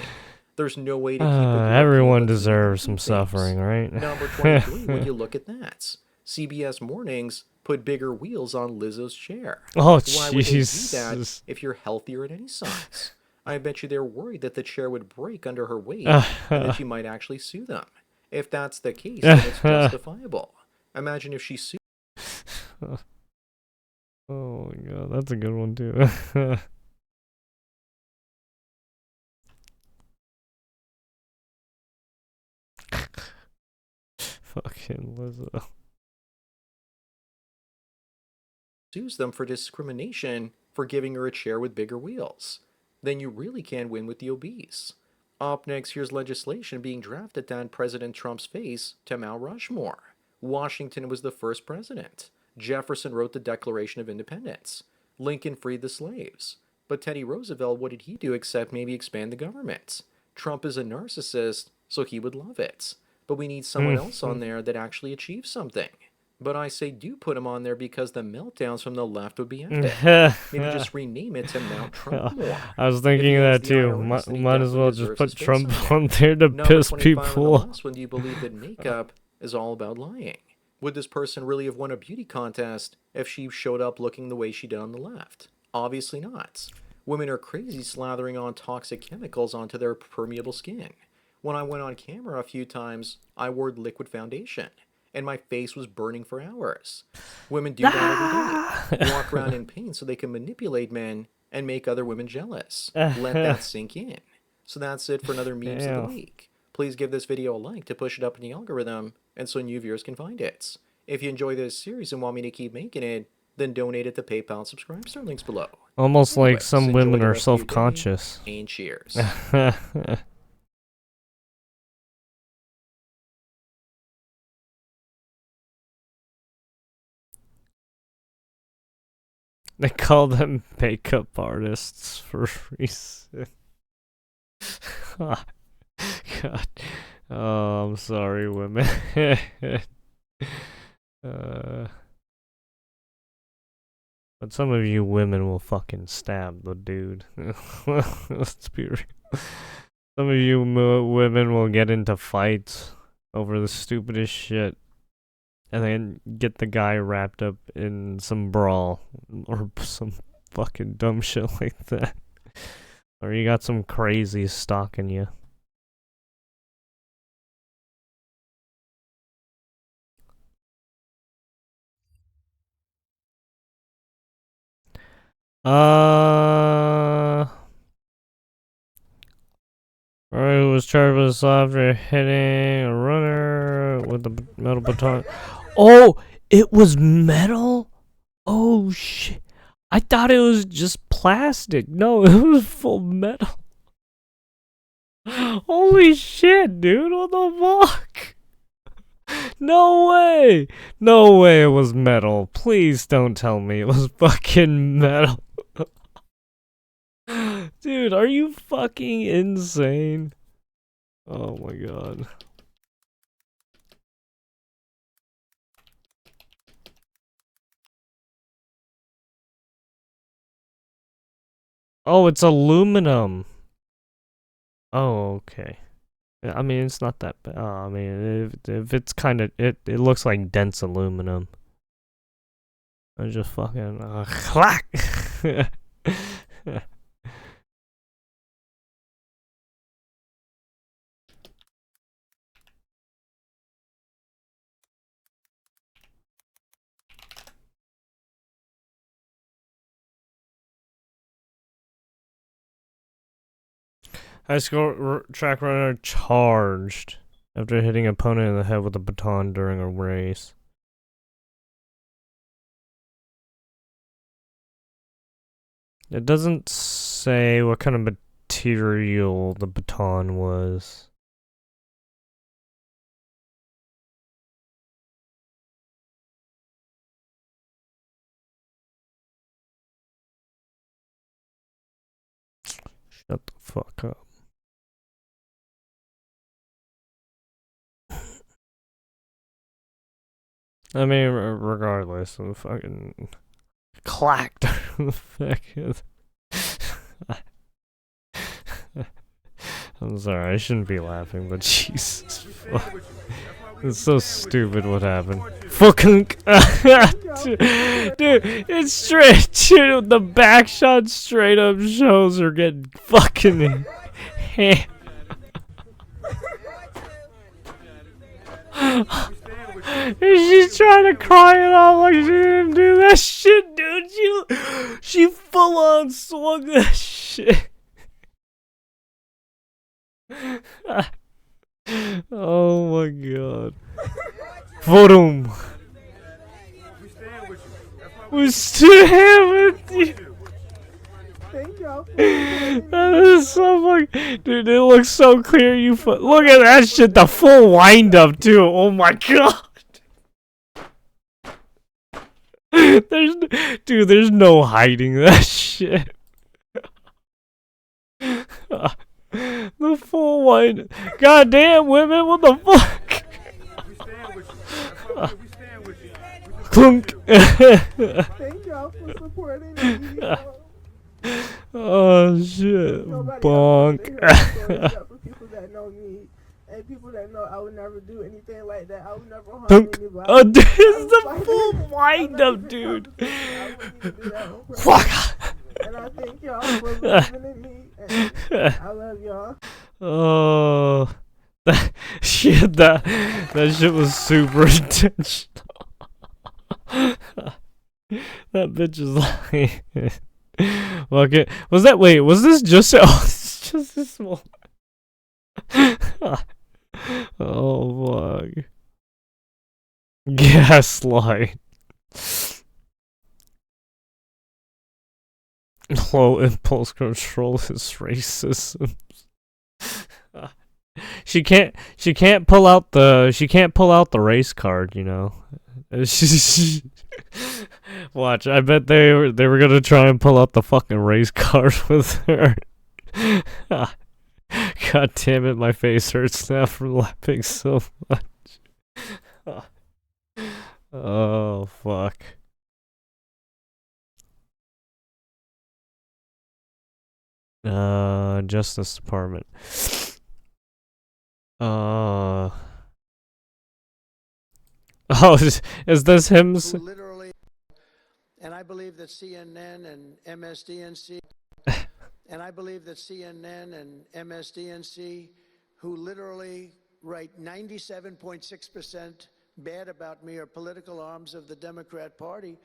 There's no way to keep it. Everyone deserves some suffering, right? Number 23, when you look at that, CBS Mornings put bigger wheels on Lizzo's chair. Oh, Why would they do that Jesus. if you're healthier at any size? I bet you they're worried that the chair would break under her weight and that she might actually sue them. If that's the case, then it's justifiable. Imagine if she sued. Oh my god, that's a good one too. Fucking Lizzo. Sues them for discrimination for giving her a chair with bigger wheels. Then you really can win with the obese. Up next, here's legislation being drafted down President Trump's face to Mount Rushmore. Washington was the first president. Jefferson wrote the Declaration of Independence. Lincoln freed the slaves. But Teddy Roosevelt, what did he do except maybe expand the government? Trump is a narcissist, so he would love it. But we need someone else on there that actually achieves something. But I say do put him on there because the meltdowns from the left would be epic. Maybe just rename it to Mount Trumpmore. I was thinking that too. Might as well just put Trump on there to piss people off. When do you believe that makeup is all about lying? Would this person really have won a beauty contest if she showed up looking the way she did on the left? Obviously not. Women are crazy slathering on toxic chemicals onto their permeable skin. When I went on camera a few times, I wore liquid foundation, and my face was burning for hours. Women do that every day. Walk around in pain so they can manipulate men and make other women jealous. Let that sink in. So that's it for another Memes of the Week. Please give this video a like to push it up in the algorithm, and so new viewers can find it. If you enjoy this series and want me to keep making it, then donate at the PayPal and subscribe star links below. Almost like some women are self-conscious. And cheers. They call them makeup artists for a reason. God. Oh, I'm sorry, women. But some of you women will fucking stab the dude. Let's be real. Some of you women will get into fights over the stupidest shit. And then get the guy wrapped up in some brawl. Or some fucking dumb shit like that. Or you got some crazy stalking you. Who was charged with after hitting a runner with the metal baton. Oh, it was metal? Oh shit. I thought it was just plastic. No, it was full metal. Holy shit, dude. What the fuck? No way. No way it was metal. Please don't tell me it was fucking metal. Dude, are you fucking insane? Oh my god. Oh, it's aluminum. Oh, okay. I mean, it's not that bad. I mean, if it's kind of, it looks like dense aluminum. I just fucking, clack! High school track runner charged after hitting opponent in the head with a baton during a race. It doesn't say what kind of material the baton was. Shut the fuck up. I mean, regardless of fucking clacked. I'm sorry, I shouldn't be laughing, but Jesus fuck. It's so stupid what happened. Fucking dude, it's straight, dude, the back shot straight up shows her getting fucking ham. She's trying to cry it off like she didn't do that shit, dude. She full on swung that shit. Oh my god. Votum. We stand with you. That is so fucking, dude. It looks so clear. Look at that shit. The full wind up too. Oh my god. There's no hiding that shit. The full wind. Goddamn women, what the fuck? Clunk. Thank y'all for supporting me. Oh shit. Bonk. For people that know me and people that know I would never do anything like that. I would never harm anybody. Oh, dude, it's the full wind up, dude. Fuck. And I thank y'all for believing in me. And I love y'all. Oh, that shit was super intentional. That bitch is like, okay. Was this just? Oh, it's just this small. Oh fuck. Gaslight. Low impulse control is racism. She can't pull out the race card, you know. Watch, I bet they were gonna try and pull out the fucking race card with her. God damn it, my face hurts now from laughing so much. Oh fuck. Justice Department. Oh, is this him? Literally, and I believe that CNN and MSDNC, who literally write 97.6% bad about me, are political arms of the Democrat Party,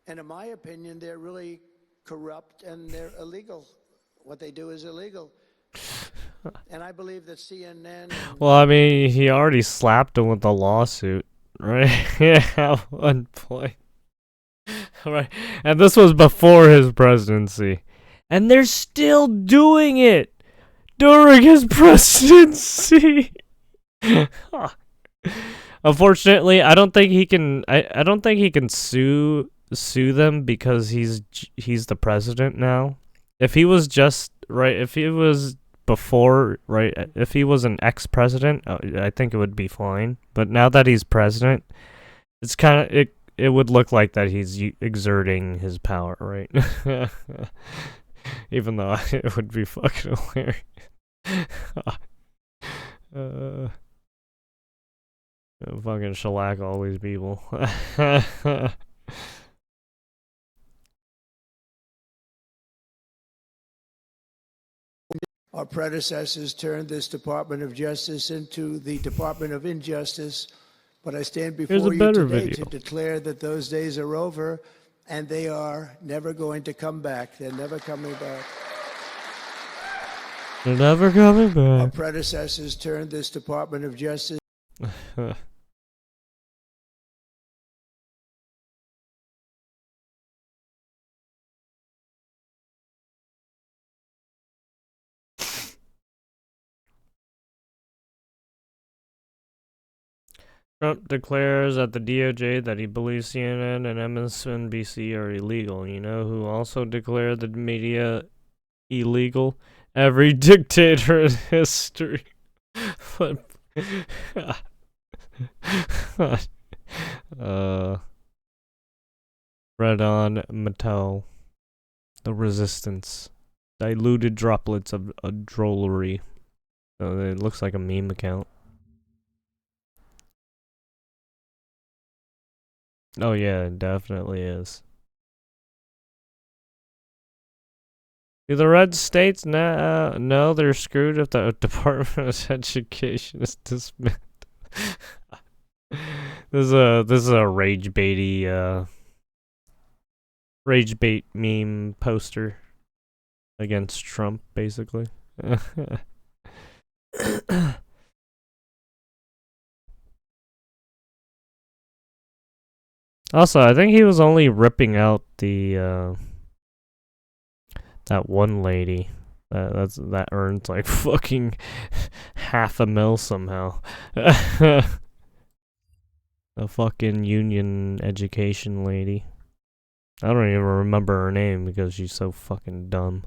and in my opinion, they're really corrupt and they're illegal. What they do is illegal. And I believe that CNN... Well, I mean, he already slapped him with the lawsuit, right? Yeah, at one point. Right. And this was before his presidency. And they're still doing it during his presidency. Unfortunately, I don't think he can sue them because he's the president now. If he was just if he was before, if he was an ex-president, I think it would be fine. But now that he's president, it's kind of it would look like that he's exerting his power, right? Even though it would be fucking hilarious. Fucking shellac all these people. Our predecessors turned this Department of Justice into the Department of Injustice, but I stand before you today to declare that those days are over, and they are never going to come back. They're never coming back. They're never coming back. Our predecessors turned this Department of Justice. Trump declares at the DOJ that he believes CNN and MSNBC are illegal. You know who also declared the media illegal? Every dictator in history. Red on Mattel. The Resistance. Diluted droplets of drollery. So it looks like a meme account. Oh yeah, it definitely is. Do the red states no, they're screwed if the Department of Education is dismissed. This is a rage bait meme poster against Trump, basically. Also, I think he was only ripping out the that one lady that earns like fucking $500,000 somehow. A fucking union education lady. I don't even remember her name because she's so fucking dumb.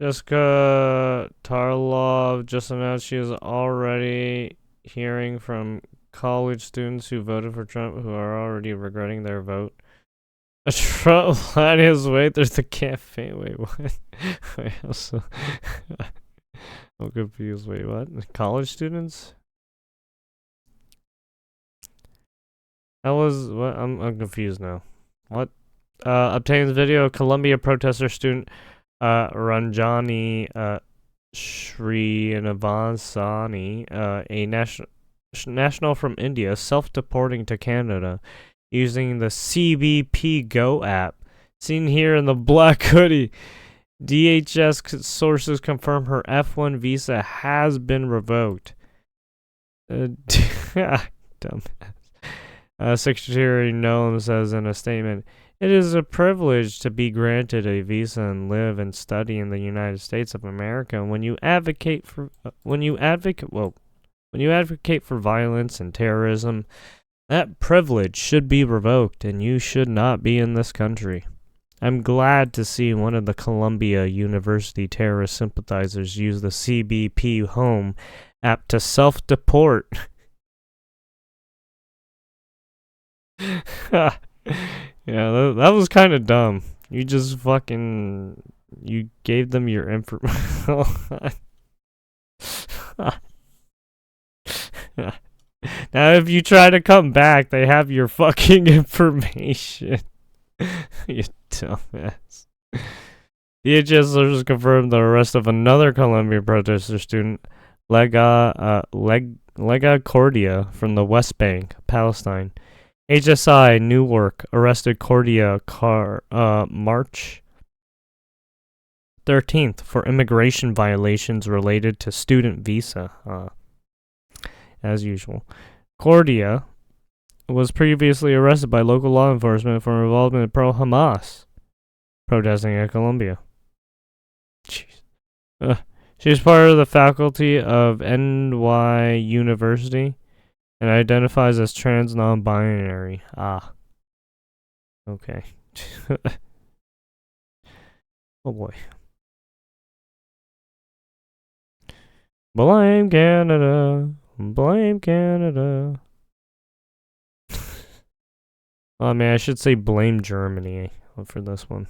Jessica Tarlov just announced she is already hearing from college students who voted for Trump who are already regretting their vote. A Trump led his way through the campaign. Wait, what? Wait, also, I'm confused. Wait, what? College students? That was what? I'm confused now. What? Obtains video of Columbia protester student Ranjani Srinivasani, a national from India, self-deporting to Canada using the CBP Go app, seen here in the black hoodie. DHS sources confirm her F1 visa has been revoked. Dumbass. Secretary Noem says in a statement, "It is a privilege to be granted a visa and live and study in the United States of America. When you advocate for violence and terrorism, that privilege should be revoked, and you should not be in this country. I'm glad to see one of the Columbia University terrorist sympathizers use the CBP Home app to self-deport." Yeah, that was kind of dumb. You just fucking... You gave them your information. Now, if you try to come back, they have your fucking information. You dumbass. DHS sources confirmed the arrest of another Columbia protester student, Lega Cordia, from the West Bank, Palestine. HSI Newark arrested Cordia March 13th for immigration violations related to student visa. As usual. Cordia was previously arrested by local law enforcement for involvement in pro-Hamas protesting at Columbia. Jeez. She is part of the faculty of NY University and identifies as trans non-binary. Ah. Okay. Oh boy. Blame Canada. Blame Canada. I mean, I should say blame Germany for this one.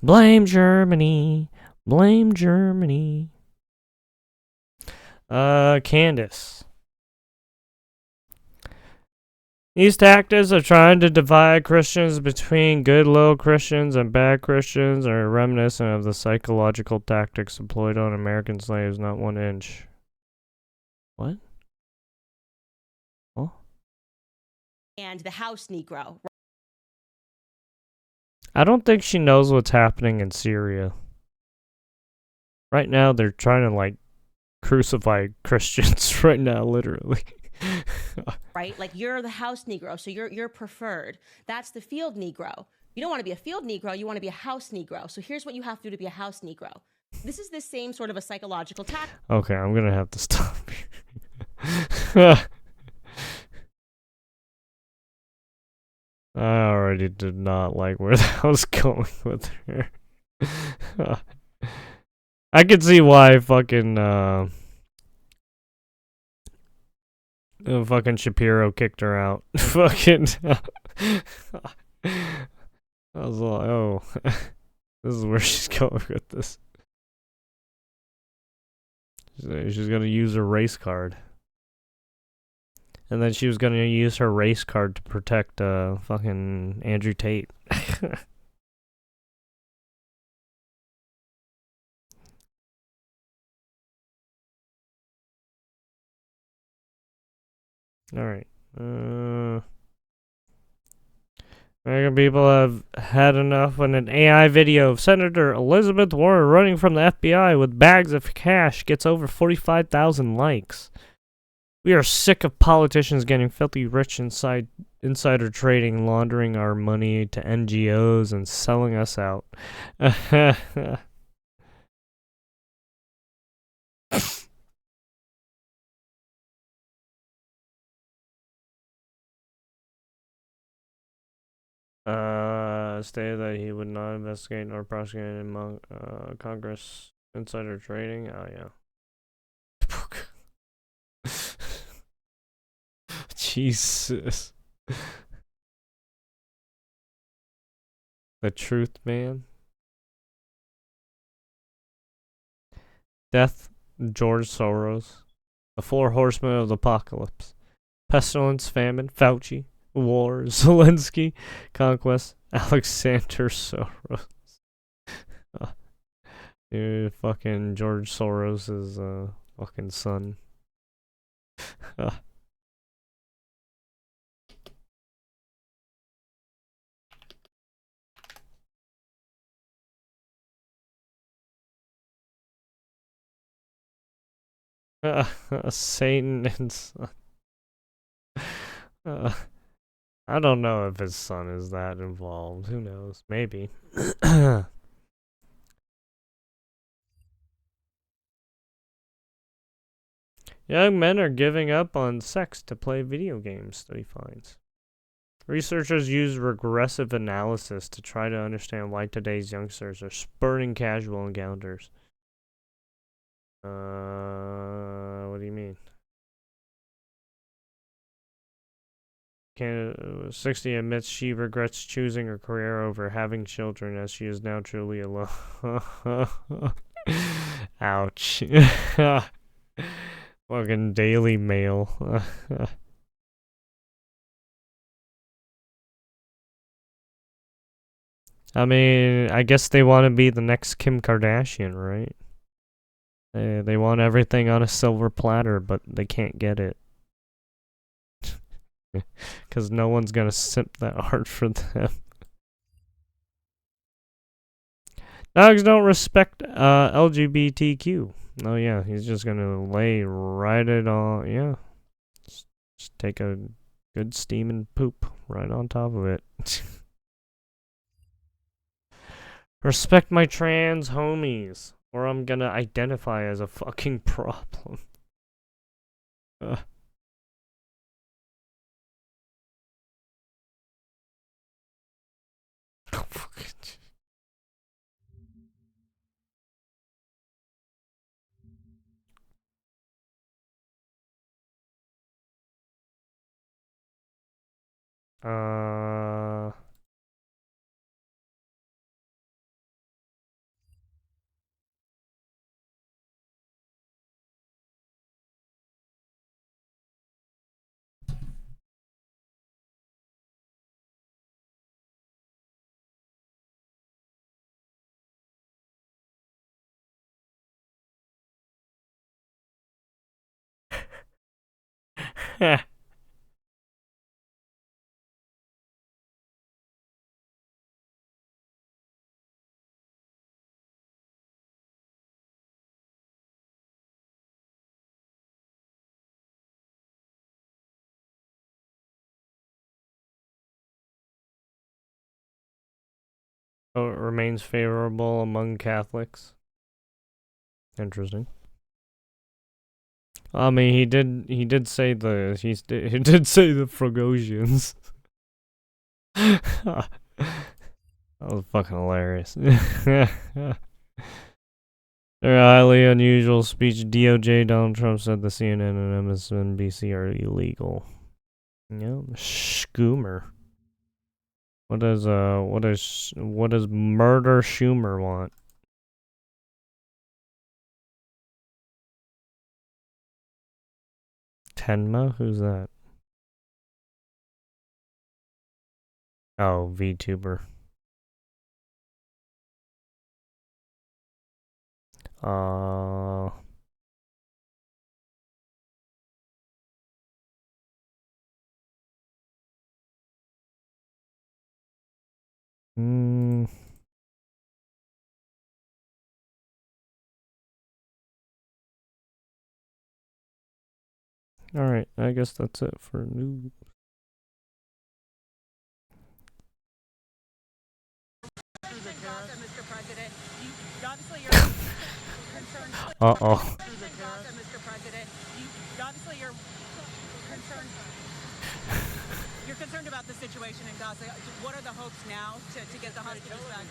Blame Germany. Blame Germany. Candace. These tactics of trying to divide Christians between good little Christians and bad Christians are reminiscent of the psychological tactics employed on American slaves, not 1 inch. What? Oh? And the house Negro. I don't think she knows what's happening in Syria. Right now, they're trying to, like, crucify Christians right now, literally. Right? Like, you're the house Negro, so you're preferred. That's the field Negro. You don't want to be a field Negro, you want to be a house Negro. So here's what you have to do to be a house Negro. This is the same sort of a psychological tactic. Okay, I'm gonna have to stop here. I already did not like where that was going with her. I could see why fucking fucking Shapiro kicked her out. Fucking I was like, oh, this is where she's going with this. She's gonna use her race card. And then she was gonna use her race card to protect fucking Andrew Tate. Alright. American people have had enough when an AI video of Senator Elizabeth Warren running from the FBI with bags of cash gets over 45,000 likes. We are sick of politicians getting filthy rich insider trading, laundering our money to NGOs, and selling us out. Stated that he would not investigate nor prosecute among Congress insider trading. Oh yeah. Jesus. The truth, man. Death, George Soros. The four horsemen of the apocalypse. Pestilence, famine, Fauci. War, Zelensky, conquest, Alexander Soros. Dude, fucking George Soros' fucking son. Satan and son. I don't know if his son is that involved. Who knows? Maybe. Young men are giving up on sex to play video games, study finds. Researchers use regressive analysis to try to understand why today's youngsters are spurning casual encounters. What do you mean? 60 admits she regrets choosing her career over having children as she is now truly alone. Ouch. Fucking Daily Mail. I mean, I guess they want to be the next Kim Kardashian, right? They want everything on a silver platter, but they can't get it. Because no one's gonna simp that hard for them. Dogs don't respect LGBTQ. Oh yeah, he's just gonna lay right it on. Yeah, just take a good steaming poop right on top of it. Respect my trans homies, or I'm gonna identify as a fucking problem. So it remains favorable among Catholics. Interesting. I mean, he did say the Frogosians. That was fucking hilarious. Their highly unusual speech. DOJ, Donald Trump said the CNN and MSNBC are illegal. Yeah, Schoomer. What does Murder Schumer want? Tenma? Who's that? Oh, VTuber. Hmm. Alright, I guess that's it for news. Uh-oh. You're concerned about the situation in Gaza. What are the hopes now to get the hostages back?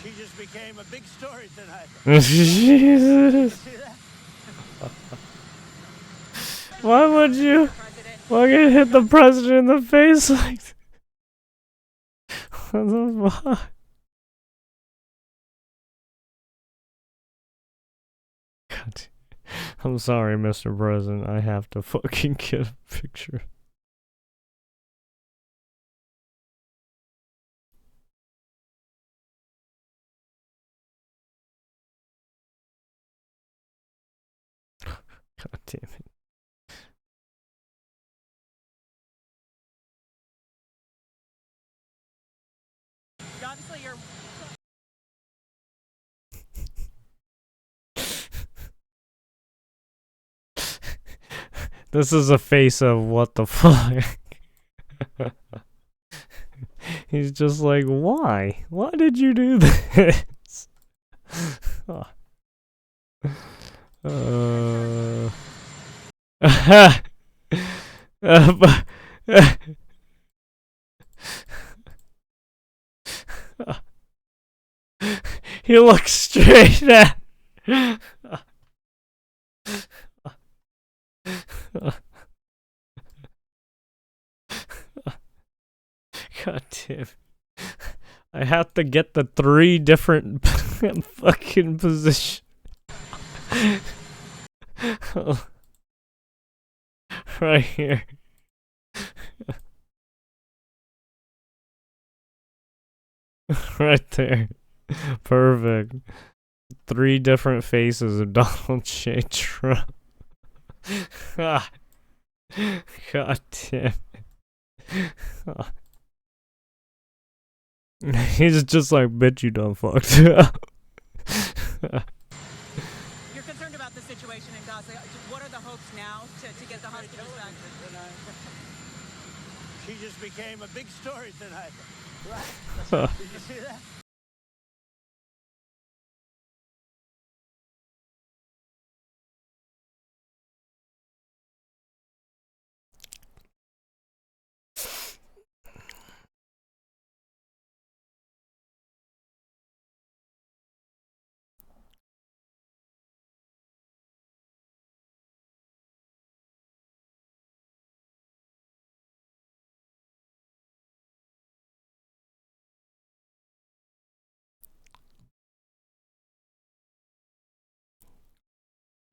She just became a big story tonight. Jesus. Why would you fucking hit the president in the face like that? What the fuck? God. I'm sorry, Mr. President. I have to fucking get a picture. God damn it. Obviously, you're. This is a face of what the fuck. He's just like, why? Why did you do this? He looks straight at. God damn. I have to get the 3 different fucking positions. Right here. Right there. Perfect. 3 different faces of Donald J. Trump. God damn it. He's just like, bitch, you done fucked up. You're concerned about the situation in Gaza. What are the hopes now to get the hostages back? She just became a big story tonight. Right. Did you see that?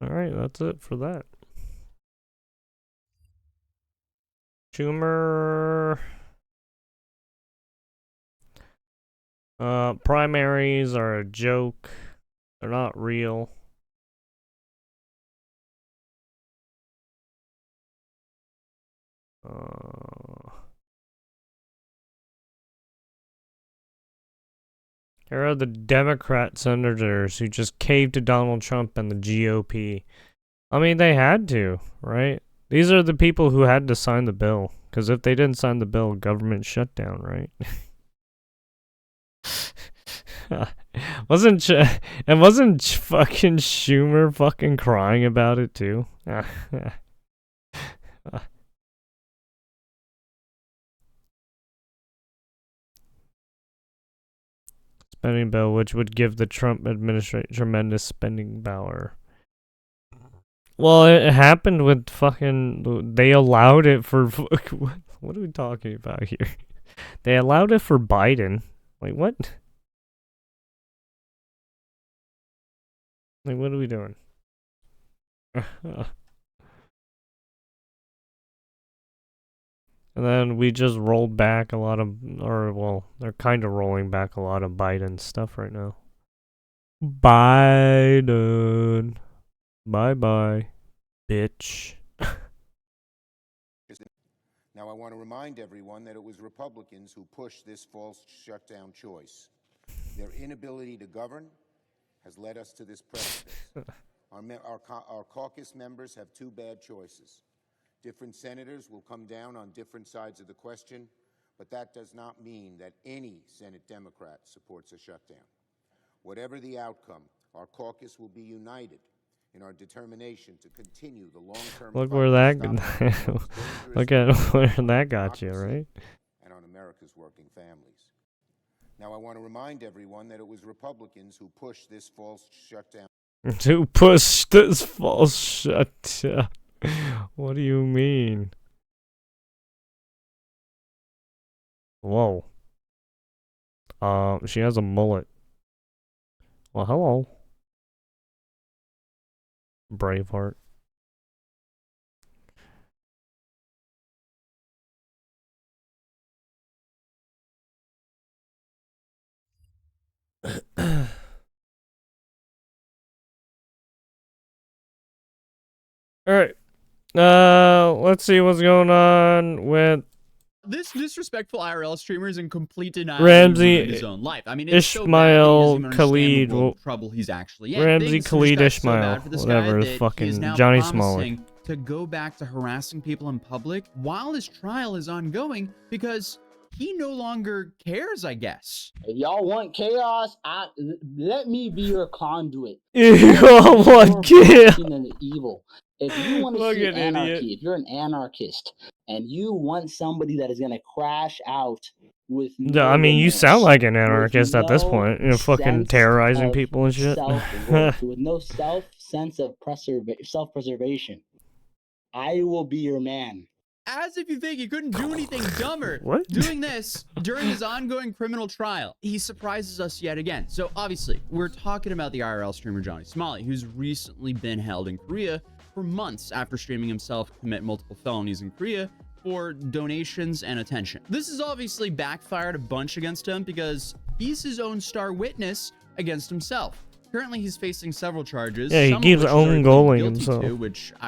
Alright, that's it for that. Schumer. Primaries are a joke. They're not real. Here are the Democrat senators who just caved to Donald Trump and the GOP. I mean, they had to, right? These are the people who had to sign the bill. Because if they didn't sign the bill, government shutdown, right? Wasn't fucking Schumer fucking crying about it too? spending bill, which would give the Trump administration tremendous spending power. Well, it happened with fucking... They allowed it for... What are we talking about here? They allowed it for Biden. Like, what? Like, what are we doing? And then we just rolled back a lot of... Or, well, they're kind of rolling back a lot of Biden stuff right now. Biden. Bye-bye, bitch. Now, I want to remind everyone that it was Republicans who pushed this false shutdown choice. Their inability to govern has led us to this precedent. Our caucus members have two bad choices. Different senators will come down on different sides of the question, but that does not mean that any Senate Democrat supports a shutdown. Whatever the outcome, our caucus will be united in our determination to continue the long-term. Look where that look at where that got you, right? And on America's working families. Now, I want to remind everyone that it was Republicans who pushed this false shutdown. Who pushed this false shutdown? What do you mean? Whoa. She has a mullet. Well, hello. Braveheart. Alright. Let's see what's going on with This disrespectful IRL streamer is in complete denial Ramsey of his own life. I mean, it's so bad Ishmael that he doesn't Khalid. understand what trouble he's actually in. Ramsey Things Khalid just got so Ishmael. bad for this Whatever, guy that he is fucking now Johnny promising Smollett. to go back to harassing people in public while his trial is ongoing because he no longer cares, I guess. If y'all want chaos, let me be your conduit. Y'all want chaos? And evil. If you want to see anarchy, if you're an anarchist and you want somebody that is going to crash out with No, I mean, you sound like an anarchist at this point. You know, fucking terrorizing people and shit. With no sense of self-preservation, I will be your man. As if you think he couldn't do anything dumber. What? Doing this during his ongoing criminal trial. He surprises us yet again. So obviously, we're talking about the IRL streamer Johnny Smollett, who's recently been held in Korea for months after streaming himself commit multiple felonies in Korea for donations and attention. This has obviously backfired a bunch against him because he's his own star witness against himself. Currently, he's facing several charges. Yeah, he keeps own-goaling himself.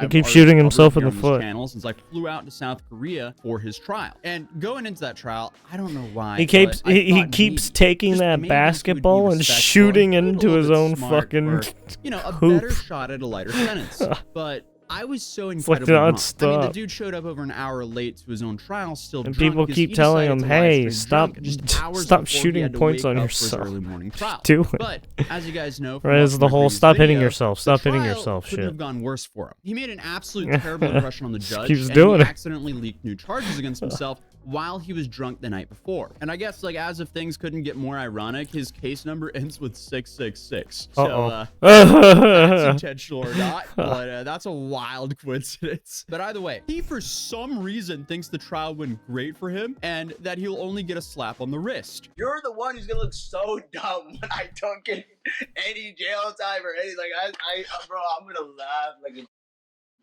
He keeps shooting himself in the foot. Since I flew out to South Korea for his trial. And going into that trial, I don't know why. He keeps taking that basketball and shooting into his own fucking you know, a hoop. better shot at a lighter sentence. But I was so incredibly wrong. I mean, the dude showed up over an hour late to his own trial, still And drunk people because keep he telling decided him, to live "Hey, stream drunk just hours stop before he shooting had to points wake on up for his yourself. early morning trial." Do it." But as you guys know, from Right, it's watching the my whole previous stop hitting video, yourself, the stop hitting trial yourself couldn't shit. have gone worse for him. He made an absolute terrible impression on the judge. Keeps and doing he it. accidentally leaked new charges against himself while he was drunk the night before. And I guess, like, as if things couldn't get more ironic, his case number ends with 666. So, that's intentional or not, but that's a wild coincidence. But either way, he for some reason thinks the trial went great for him and that he'll only get a slap on the wrist. You're the one who's gonna look so dumb when I don't get any jail time or anything. Like, bro, I'm gonna laugh like a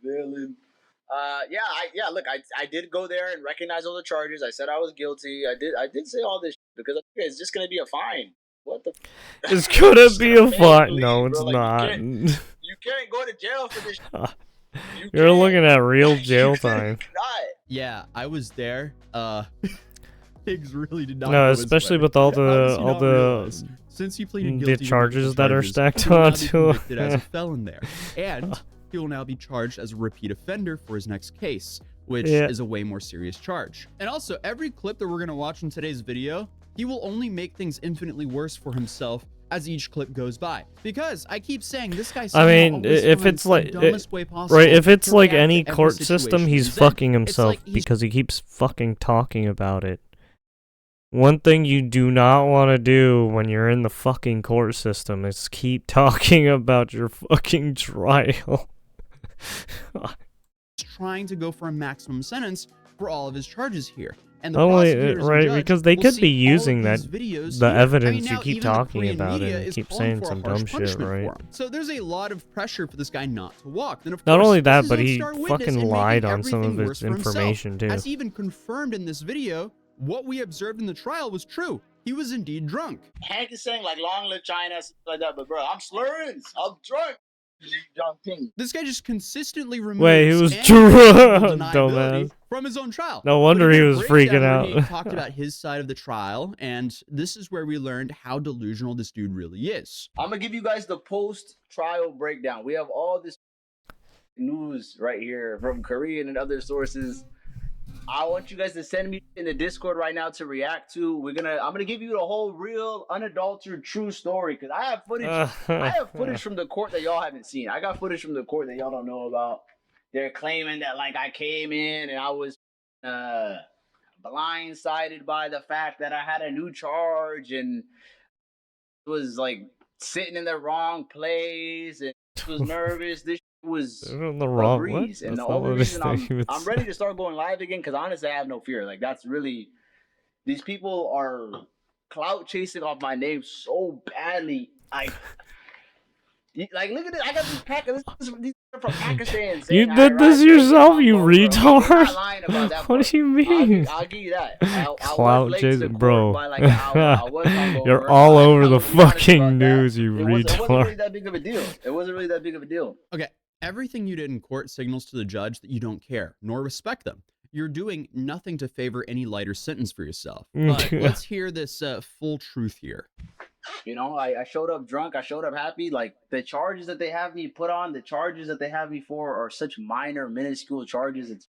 villain. Look, I did go there and recognize all the charges. I said I was guilty. I did say all this because I think it's just gonna be a fine. What the? It's gonna be a fine. No, it's not. You can't go to jail for this. You're looking at real jail time. Yeah, I was there. Things really did not. No, go his especially way. with all Obviously not the realized. Since he pleaded guilty the to charges multiple that are charges, stacked he will now be onto convicted as a felon there, and he will now be charged as a repeat offender for his next case, which is a way more serious charge. And also, every clip that we're gonna watch in today's video, he will only make things infinitely worse for himself as each clip goes by. Because I keep saying this guy. I mean, if it's like right, if it's like any court system, he's fucking himself because he keeps fucking talking about it. One thing you do not want to do when you're in the fucking court system is keep talking about your fucking trial. Trying to go for a maximum sentence for all of his charges here. And Not only, right, because they could be using the videos evidence you now keep even the talking Korean about media it and is keep calling saying for a some harsh dumb shit, punishment for right? him. So there's a lot of pressure for this guy not to walk. Then of Not course, only that, this but is he on Star Witness fucking and lied making on some everything of worse his for himself. information, too. As even confirmed in this video, what we observed in the trial was true. He was indeed drunk. Hank is saying like "Long live China," stuff like that, but bro, I'm slurring. I'm drunk. This guy just consistently removes Wait, he was any drunk, deniability dumbass. from his own trial. No But wonder he did a was freaking breakdown where He out. talked about his side of the trial, and this is where we learned how delusional this dude really is. I'm gonna give you guys the post-trial breakdown. We have all this news right here from Korean and other sources. I want you guys to send me in the Discord right now to react to. I'm gonna give you the whole real, unadulterated, true story because I have footage. I have footage from the court that y'all haven't seen. I got footage from the court that y'all don't know about. They're claiming that like I came in and I was blindsided by the fact that I had a new charge and was like sitting in the wrong place and was nervous. This was In the wrong breeze. what? And That's the not only what his reason I'm statements ready to start going live again because honestly I have no fear. Like that's really these people are clout chasing off my name so badly. Like look at it. I got these these are from Pakistan. You saying did I this arrived yourself, in you Hong Kong, bro. I'm retard. not lying about that What do you mean? I'll give you that. I went Clout late to chasing, court bro. by like an hour. I was hungover. You're all over the I'm gonna be honest fucking about that. news, you It wasn't really retard. that big of a deal. It wasn't really that big of a deal. Okay, everything you did in court signals to the judge that you don't care, nor respect them. You're doing nothing to favor any lighter sentence for yourself. But let's hear this full truth here. You know, I showed up drunk. I showed up happy. Like the charges that they have me put on, the charges that they have me for are such minor, minuscule charges. It's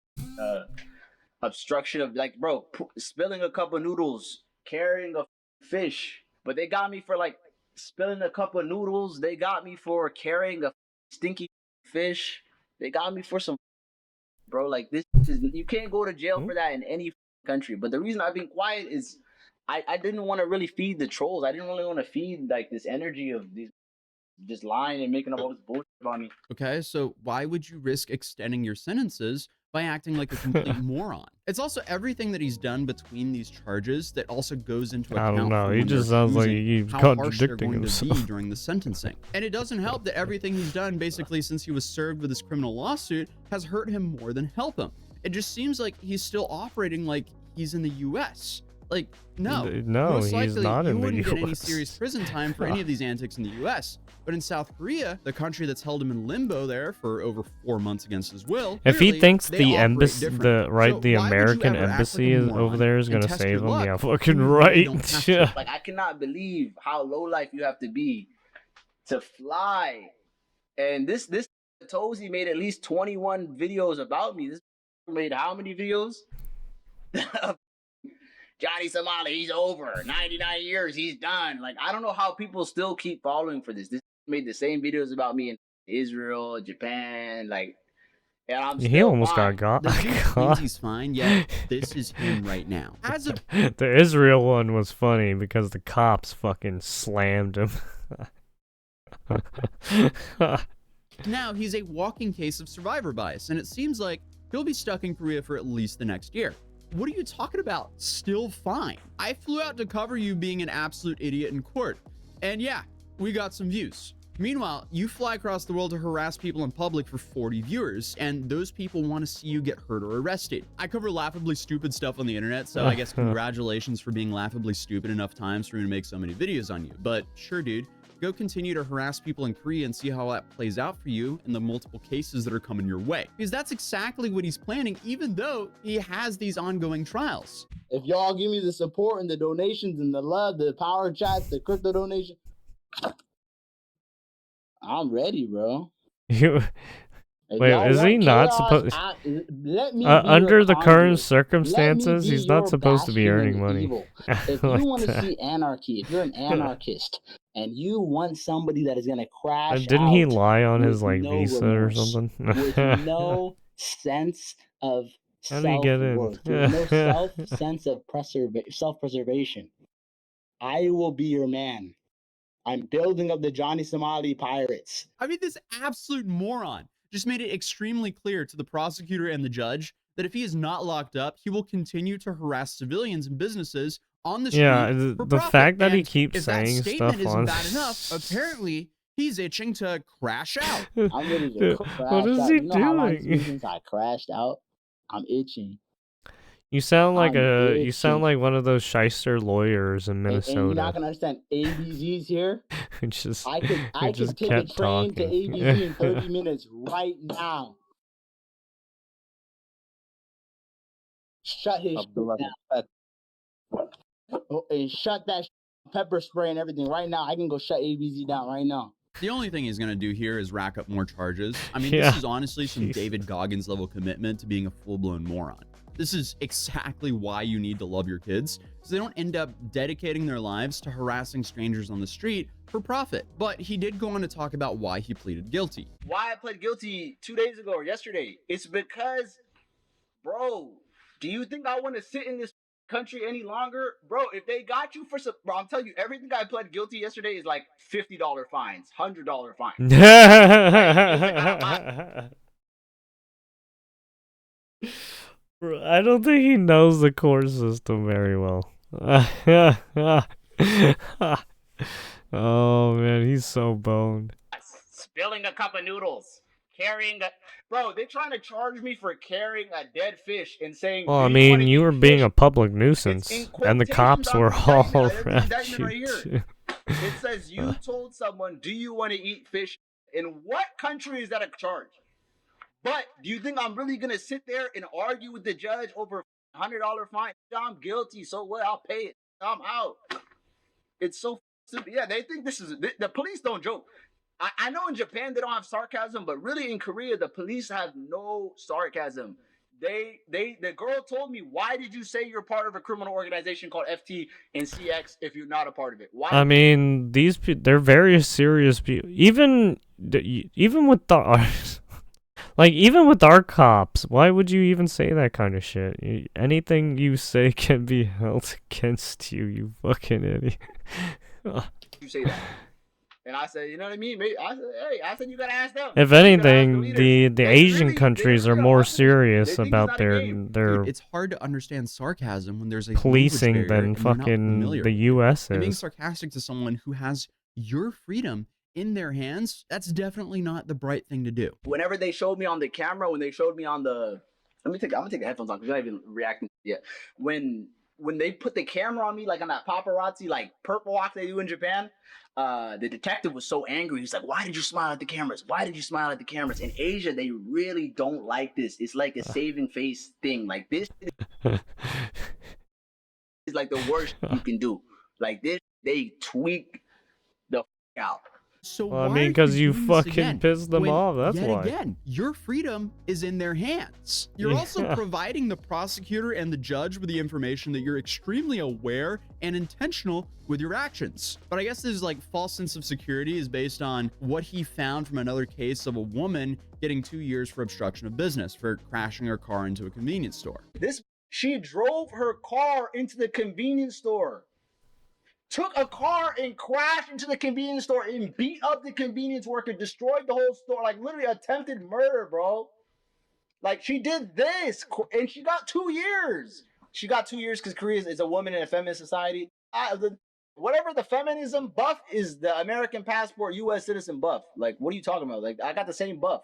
obstruction of like, bro, spilling a cup of noodles, carrying a fish. But they got me for like spilling a cup of noodles. They got me for carrying a stinky fish. They got me for some, bro. Like this is, you can't go to jail for that in any country. But the reason I've been quiet is I didn't want to really feed the trolls. I didn't really want to feed like this energy of these just lying and making up all this bullshit about me. Okay, so why would you risk extending your sentences by acting like a complete moron? It's also everything that he's done between these charges that also goes into I account. don't know, for he when just they're sounds like choosing he keeps how harsh they're contradicting going to be himself. during the sentencing. And it doesn't help that everything he's done basically since he was served with this criminal lawsuit has hurt him more than help him. It just seems like he's still operating like he's in the US. Like, no, No, most he's likely not you in the wouldn't get any US. serious prison time for any of these antics in the US. But in South Korea, the country that's held him in limbo there for over 4 months against his will, If he clearly, thinks they the operate embassy, different. the So the why would you American ever act like a embassy is over moron there is and gonna test save your him, luck yeah, when fucking you really don't right. have to? Yeah. Like I cannot believe how low life you have to be to fly. And this Tozy made at least 21 videos about me. This made how many videos? Johnny Somali, he's over. 99 years, he's done. Like, I don't know how people still keep following for this. This made the same videos about me in Israel, Japan, like, and I'm He still almost fine. got The dude got. claims he's fine, yet this is him right now. As of The Israel one was funny because the cops fucking slammed him. now, he's a walking case of survivor bias, and it seems like he'll be stuck in Korea for at least the next year. What are you talking about? Still fine. I flew out to cover you being an absolute idiot in court. And yeah, we got some views. Meanwhile, you fly across the world to harass people in public for 40 viewers, and those people want to see you get hurt or arrested. I cover laughably stupid stuff on the internet, so I guess congratulations for being laughably stupid enough times for me to make so many videos on you. But sure, dude, go continue to harass people in Korea and see how that plays out for you in the multiple cases that are coming your way. Because that's exactly what he's planning, even though he has these ongoing trials. If y'all give me the support and the donations and the love, the power chats, the crypto donation, I'm ready, bro. You, If wait, y'all is he want not chaos, supposed? let me be Under your the current conduit. Let me circumstances, be he's not your supposed to be bastion earning of money. evil. I If like you want to that. see anarchy, if you're an anarchist and you want somebody that is going to crash Didn't he out lie on his with like no visa or remorse, something? with no sense of How do you get in? self-worth. There's no sense of self-preservation. I will be your man. I'm building up the Johnny Somali Pirates. I mean, this absolute moron just made it extremely clear to the prosecutor and the judge that if he is not locked up, he will continue to harass civilians and businesses on the street. Yeah, for the profit. fact that he And keeps if that saying statement stuff isn't on. bad enough, apparently he's itching to crash out. I'm ready to Dude, crash what is out. he You know how long it's been doing? since I crashed out? I'm itching. You sound like I'm you sound itching. like one of those shyster lawyers in And you're not Minnesota. gonna understand. ABZ's here. Who just I could who just take a kept train to talking. ABZ in 30 minutes right now. Shut his shit down. Oh, and shut that pepper spray and everything right now. I can go shut ABZ down right now. The only thing he's going to do here is rack up more charges. I mean, Yeah. this is honestly some David Goggins level commitment to being a full-blown moron. This is exactly why you need to love your kids, so they don't end up dedicating their lives to harassing strangers on the street for profit. But he did go on to talk about why he pleaded guilty. Why I pled guilty 2 days ago or yesterday? It's because, bro, do you think I want to sit in this country any longer? Bro, if they got you for some, bro, I'm telling you, everything I pled guilty yesterday is like $50 fines, $100 fines. Bro, I don't think he knows the court system very well. Oh man, he's so boned. Spilling a cup of noodles, carrying a, bro, they're trying to charge me for carrying a dead fish and saying, Well, I "Do you wanna mean, eat you were being fish?" a public nuisance, in and the quotations cops on were the all indictment. There's the around indictment you. right here. It says you told someone, "Do you want to eat fish?" In what country is that a charge? But do you think I'm really gonna sit there and argue with the judge over $100 fine? I'm guilty, so what? I'll pay it. I'm out. It's so stupid. Yeah, they think this is the police don't joke. I know in Japan they don't have sarcasm, but really in Korea the police have no sarcasm. The girl told me, why did you say you're part of a criminal organization called FT and CX if you're not a part of it? Why? I mean, they're very serious people. Even with the like, even with our cops, why would you even say that kind of shit? Anything you say can be held against you, you fucking idiot. You say that. And I said, you know what I mean? I said you gotta ask them. If anything, the Asian countries are more serious about their Dude, it's hard to understand sarcasm when there's a policing language barrier than and you're not fucking familiar. the U.S. And being is. sarcastic to someone who has your freedom in their hands, that's definitely not the bright thing to do. Whenever they showed me on the camera, when they showed me on the, I'm gonna take the headphones on because you're not even reacting yet. When they put the camera on me, like on that paparazzi, like purple walk they do in Japan, the detective was so angry. He's like, "Why did you smile at the cameras? Why did you smile at the cameras?" In Asia, they really don't like this. It's like a saving face thing. Like this is like the worst you can do. Like this, they tweak the out. So Well, I why mean, are because you doing this fucking again pissed them when, off. That's yet why. again, your freedom is in their hands. You're also Yeah. providing the prosecutor and the judge with the information that you're extremely aware and intentional with your actions. But I guess this like false sense of security is based on what he found from another case of a woman getting 2 years for obstruction of business for crashing her car into a convenience store. She drove her car into the convenience store. Took a car and crashed into the convenience store and beat up the convenience worker, destroyed the whole store, like literally attempted murder, bro. Like she did this, and she got 2 years. She got 2 years because Korea is a woman in a feminist society. Whatever the feminism buff is, the American passport U.S. citizen buff. Like, what are you talking about? Like, I got the same buff.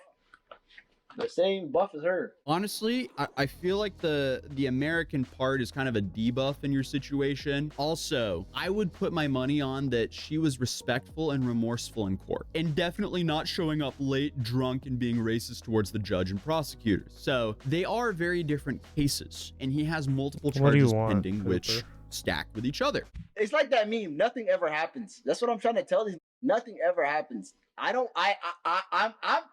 The same buff as her. Honestly, I feel like the American part is kind of a debuff in your situation. Also, I would put my money on that she was respectful and remorseful in court, and definitely not showing up late, drunk, and being racist towards the judge and prosecutors. So they are very different cases, and he has multiple What do you charges want, pending, Cooper? which stack with each other. It's like that meme. Nothing ever happens. That's what I'm trying to tell these. Nothing ever happens. I'm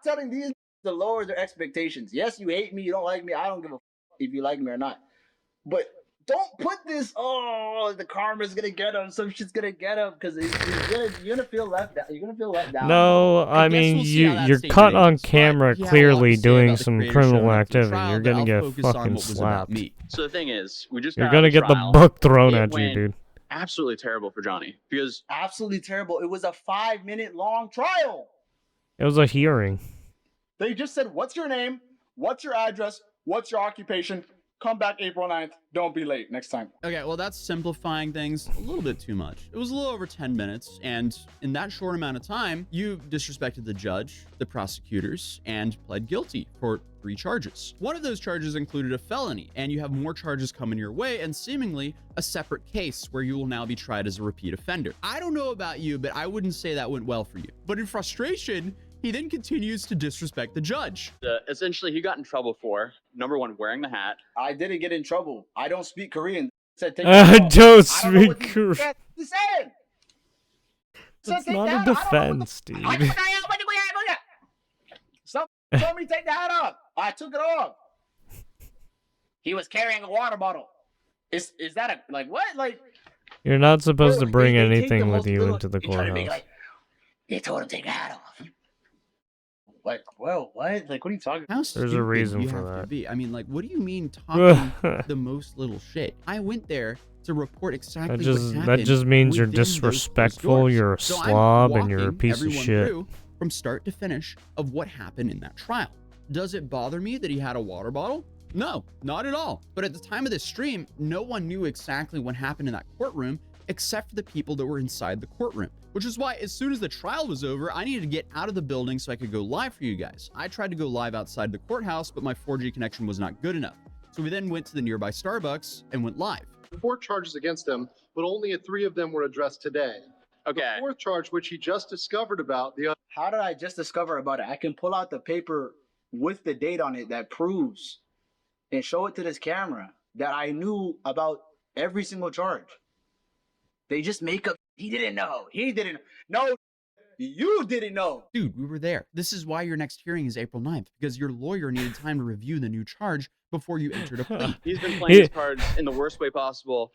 telling these to lower their expectations. Yes, you hate me, you don't like me. I don't give a if you like me or not. But don't put this. Oh, the karma's gonna get him. Some shit's gonna get him because you're gonna feel left down. You're gonna feel let down. No, I mean you're caught on camera clearly doing some criminal activity. You're gonna get fucking slapped. So the thing is, we just You're gonna get the book thrown at you, dude. Absolutely terrible for Johnny because absolutely terrible. It was a 5-minute long trial. It was a hearing. They just said, "What's your name? What's your address? What's your occupation? Come back April 9th. Don't be late next time." Okay, well, that's simplifying things a little bit too much. It was a little over 10 minutes, and in that short amount of time, you disrespected the judge, the prosecutors, and pled guilty for 3 charges. One of those charges included a felony, and you have more charges coming your way, and seemingly a separate case where you will now be tried as a repeat offender. I don't know about you, but I wouldn't say that went well for you. But in frustration, he then continues to disrespect the judge. Essentially, he got in trouble for, number 1, wearing the hat. I didn't get in trouble. I don't speak Korean. Said, take I don't speak Korean. It's not a defense, dude. Someone told me to take the hat off. I took it off. He was carrying a water bottle. Is that a like what? Like you're not supposed to bring anything with you into the courthouse. They told him to take the hat off. Like, well, what? Like, what are you talking about? There's a reason for that. I mean, like, what do you mean talking the most little shit? I went there to report exactly what happened. That just means you're disrespectful, you're a slob, and you're a piece of shit. From start to finish of what happened in that trial. Does it bother me that he had a water bottle? No, not at all. But at the time of this stream, no one knew exactly what happened in that courtroom except for the people that were inside the courtroom, which is why as soon as the trial was over, I needed to get out of the building so I could go live for you guys. I tried to go live outside the courthouse, but my 4G connection was not good enough. So we then went to the nearby Starbucks and went live. 4 charges against him, but only 3 of them were addressed today. Okay. The 4th charge, which he just discovered about, How did I just discover about it? I can pull out the paper with the date on it that proves and show it to this camera that I knew about every single charge. They just make up. He didn't know. He didn't know. You didn't know. Dude, we were there. This is why your next hearing is April 9th, because your lawyer needed time to review the new charge before you entered a plea. He's been playing his cards in the worst way possible.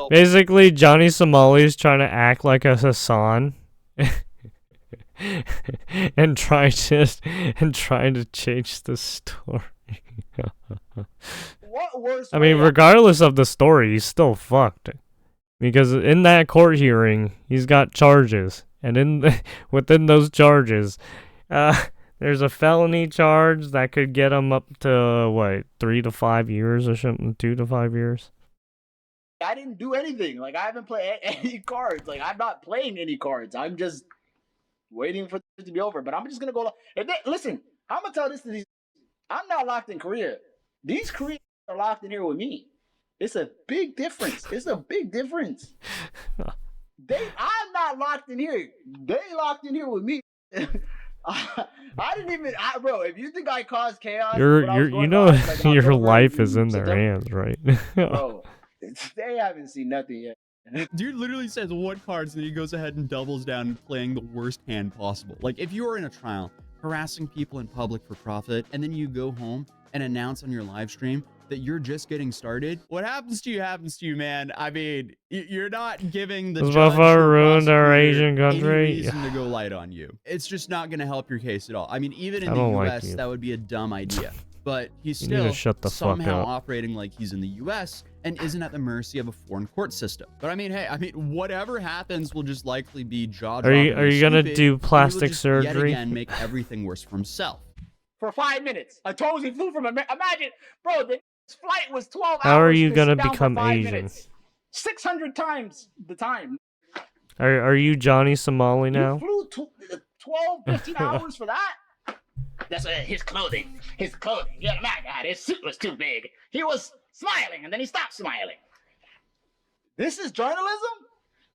Basically, Johnny Somali is trying to act like a Hassan. and trying to change the story. What worse? I mean, regardless of the story, he's still fucked. Because in that court hearing, he's got charges, and within those charges, there's a felony charge that could get him up to what, 3 to 5 years or something, 2 to 5 years. I didn't do anything. Like, I haven't played any cards. Like, I'm not playing any cards. I'm just waiting for it to be over. But I'm just gonna go. Listen, I'm gonna tell this to these. I'm not locked in Korea. These Koreans are locked in here with me. It's a big difference. It's a big difference. I'm not locked in here. They locked in here with me. I didn't even, bro. If you think I caused chaos, your life is in their hands, right? Bro, they haven't seen nothing yet. Dude literally says 1 cards, and then he goes ahead and doubles down playing the worst hand possible. Like, if you are in a trial harassing people in public for profit, and then you go home and announce on your live stream that you're just getting started, what happens to you, man. I mean, you're not giving the judge ruined our Asian country. any reason to go light on you. It's just not going to help your case at all. I mean, even in the US, that would be a dumb idea. But he's still somehow operating like he's in the US and isn't at the mercy of a foreign court system. But I mean, hey, whatever happens will just likely be jaw-dropping. Are you gonna do plastic surgery? Yet again, make everything worse for himself. For 5 minutes, a Tozy flew from America. Imagine, bro, this flight was 12 hours. How are you gonna become Asian? 600 times the time. Are you Johnny Somali now? You flew 12, 15 hours for that? That's his clothing. His clothing. Yeah, my God, his suit was too big. He was smiling, and then he stopped smiling. This is journalism?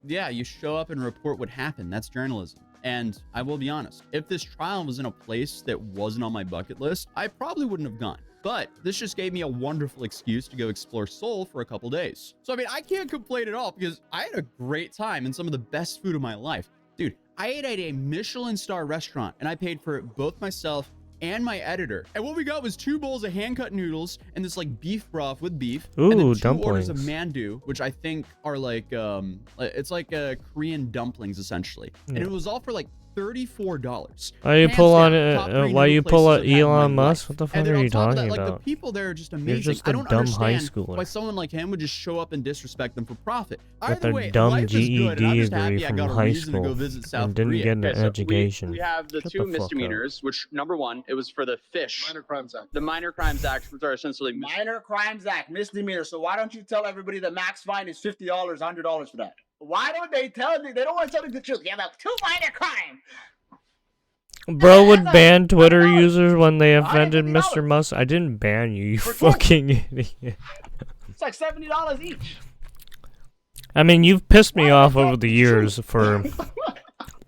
Yeah, you show up and report what happened. That's journalism. And I will be honest, if this trial was in a place that wasn't on my bucket list, I probably wouldn't have gone. But this just gave me a wonderful excuse to go explore Seoul for a couple days. So, I mean, I can't complain at all because I had a great time and some of the best food of my life. Dude, I ate at a Michelin star restaurant and I paid for it both myself and my editor. And what we got was 2 bowls of hand-cut noodles and this like beef broth with beef. Ooh, and then 2 dumplings. orders of mandu, which I think are like it's like Korean dumplings essentially. And it was all for like $34. Why you Hands pull down, on top 3 why noodle you pull places on I've had in my Elon Musk? life. What the And fuck then are on you top of talking that, about? Like, the people there are just You're amazing. just I a don't dumb high understand why schooler. someone like him would just show up and disrespect them for profit. With Either a way, dumb life is good, and I'm GED just happy degree I from got a high reason to go school visit South and didn't Korea. get an Okay, so education. we have the Shut 2 the fuck up. misdemeanors, which number 1, it was for the fish. Minor Crimes Act. The Minor Crimes Act, which are essentially Minor Crimes Act, misdemeanor. So why don't you tell everybody the max fine is $50, $100 for that? Why don't they tell me? They don't want to tell me the truth. You have a 2 minor crime. Bro would ban Twitter users when they offended Mr. Musk. I didn't ban you, you fucking idiot. It's like $70 each. I mean, you've pissed me off over the years for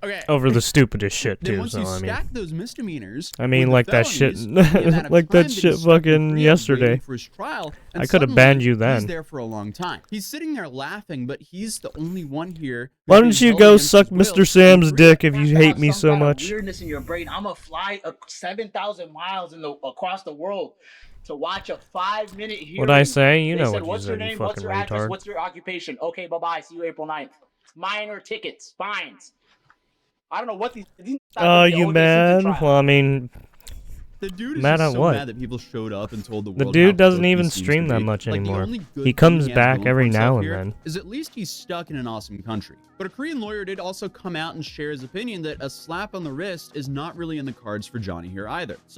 Okay. over the stupidest shit Then too. once So you I mean, stack those misdemeanors, I mean, with the like that shit, felonies, the amount of like time that he shit spent in fucking Korea yesterday. waiting for his trial, and I could have suddenly banned you He's then. there for a long time. He's sitting there laughing, but he's the only one here. Why who's don't been you held go against suck his will Mr. Sam's in Korea. dick if you hate me so much? Weirdness in your brain. I'm gonna fly 7,000 miles across the world to watch a 5-minute hearing. What'd I say? You They know said, what you what's your said, you name? What's fucking your address? retard. What's your occupation? Okay, bye-bye. See you April 9th. Minor tickets, fines. I don't know what these. Oh, you mad? Well, I mean, The dude is mad just at so what? mad that people showed up and told the The world. dude how doesn't broke he even seems stream to that be. much Like, the anymore. only good He thing comes has back going for every himself now and here then. Is at least he's stuck in an awesome country. But a Korean lawyer did also come out and share his opinion that a slap on the wrist is not really in the cards for Johnny here either. So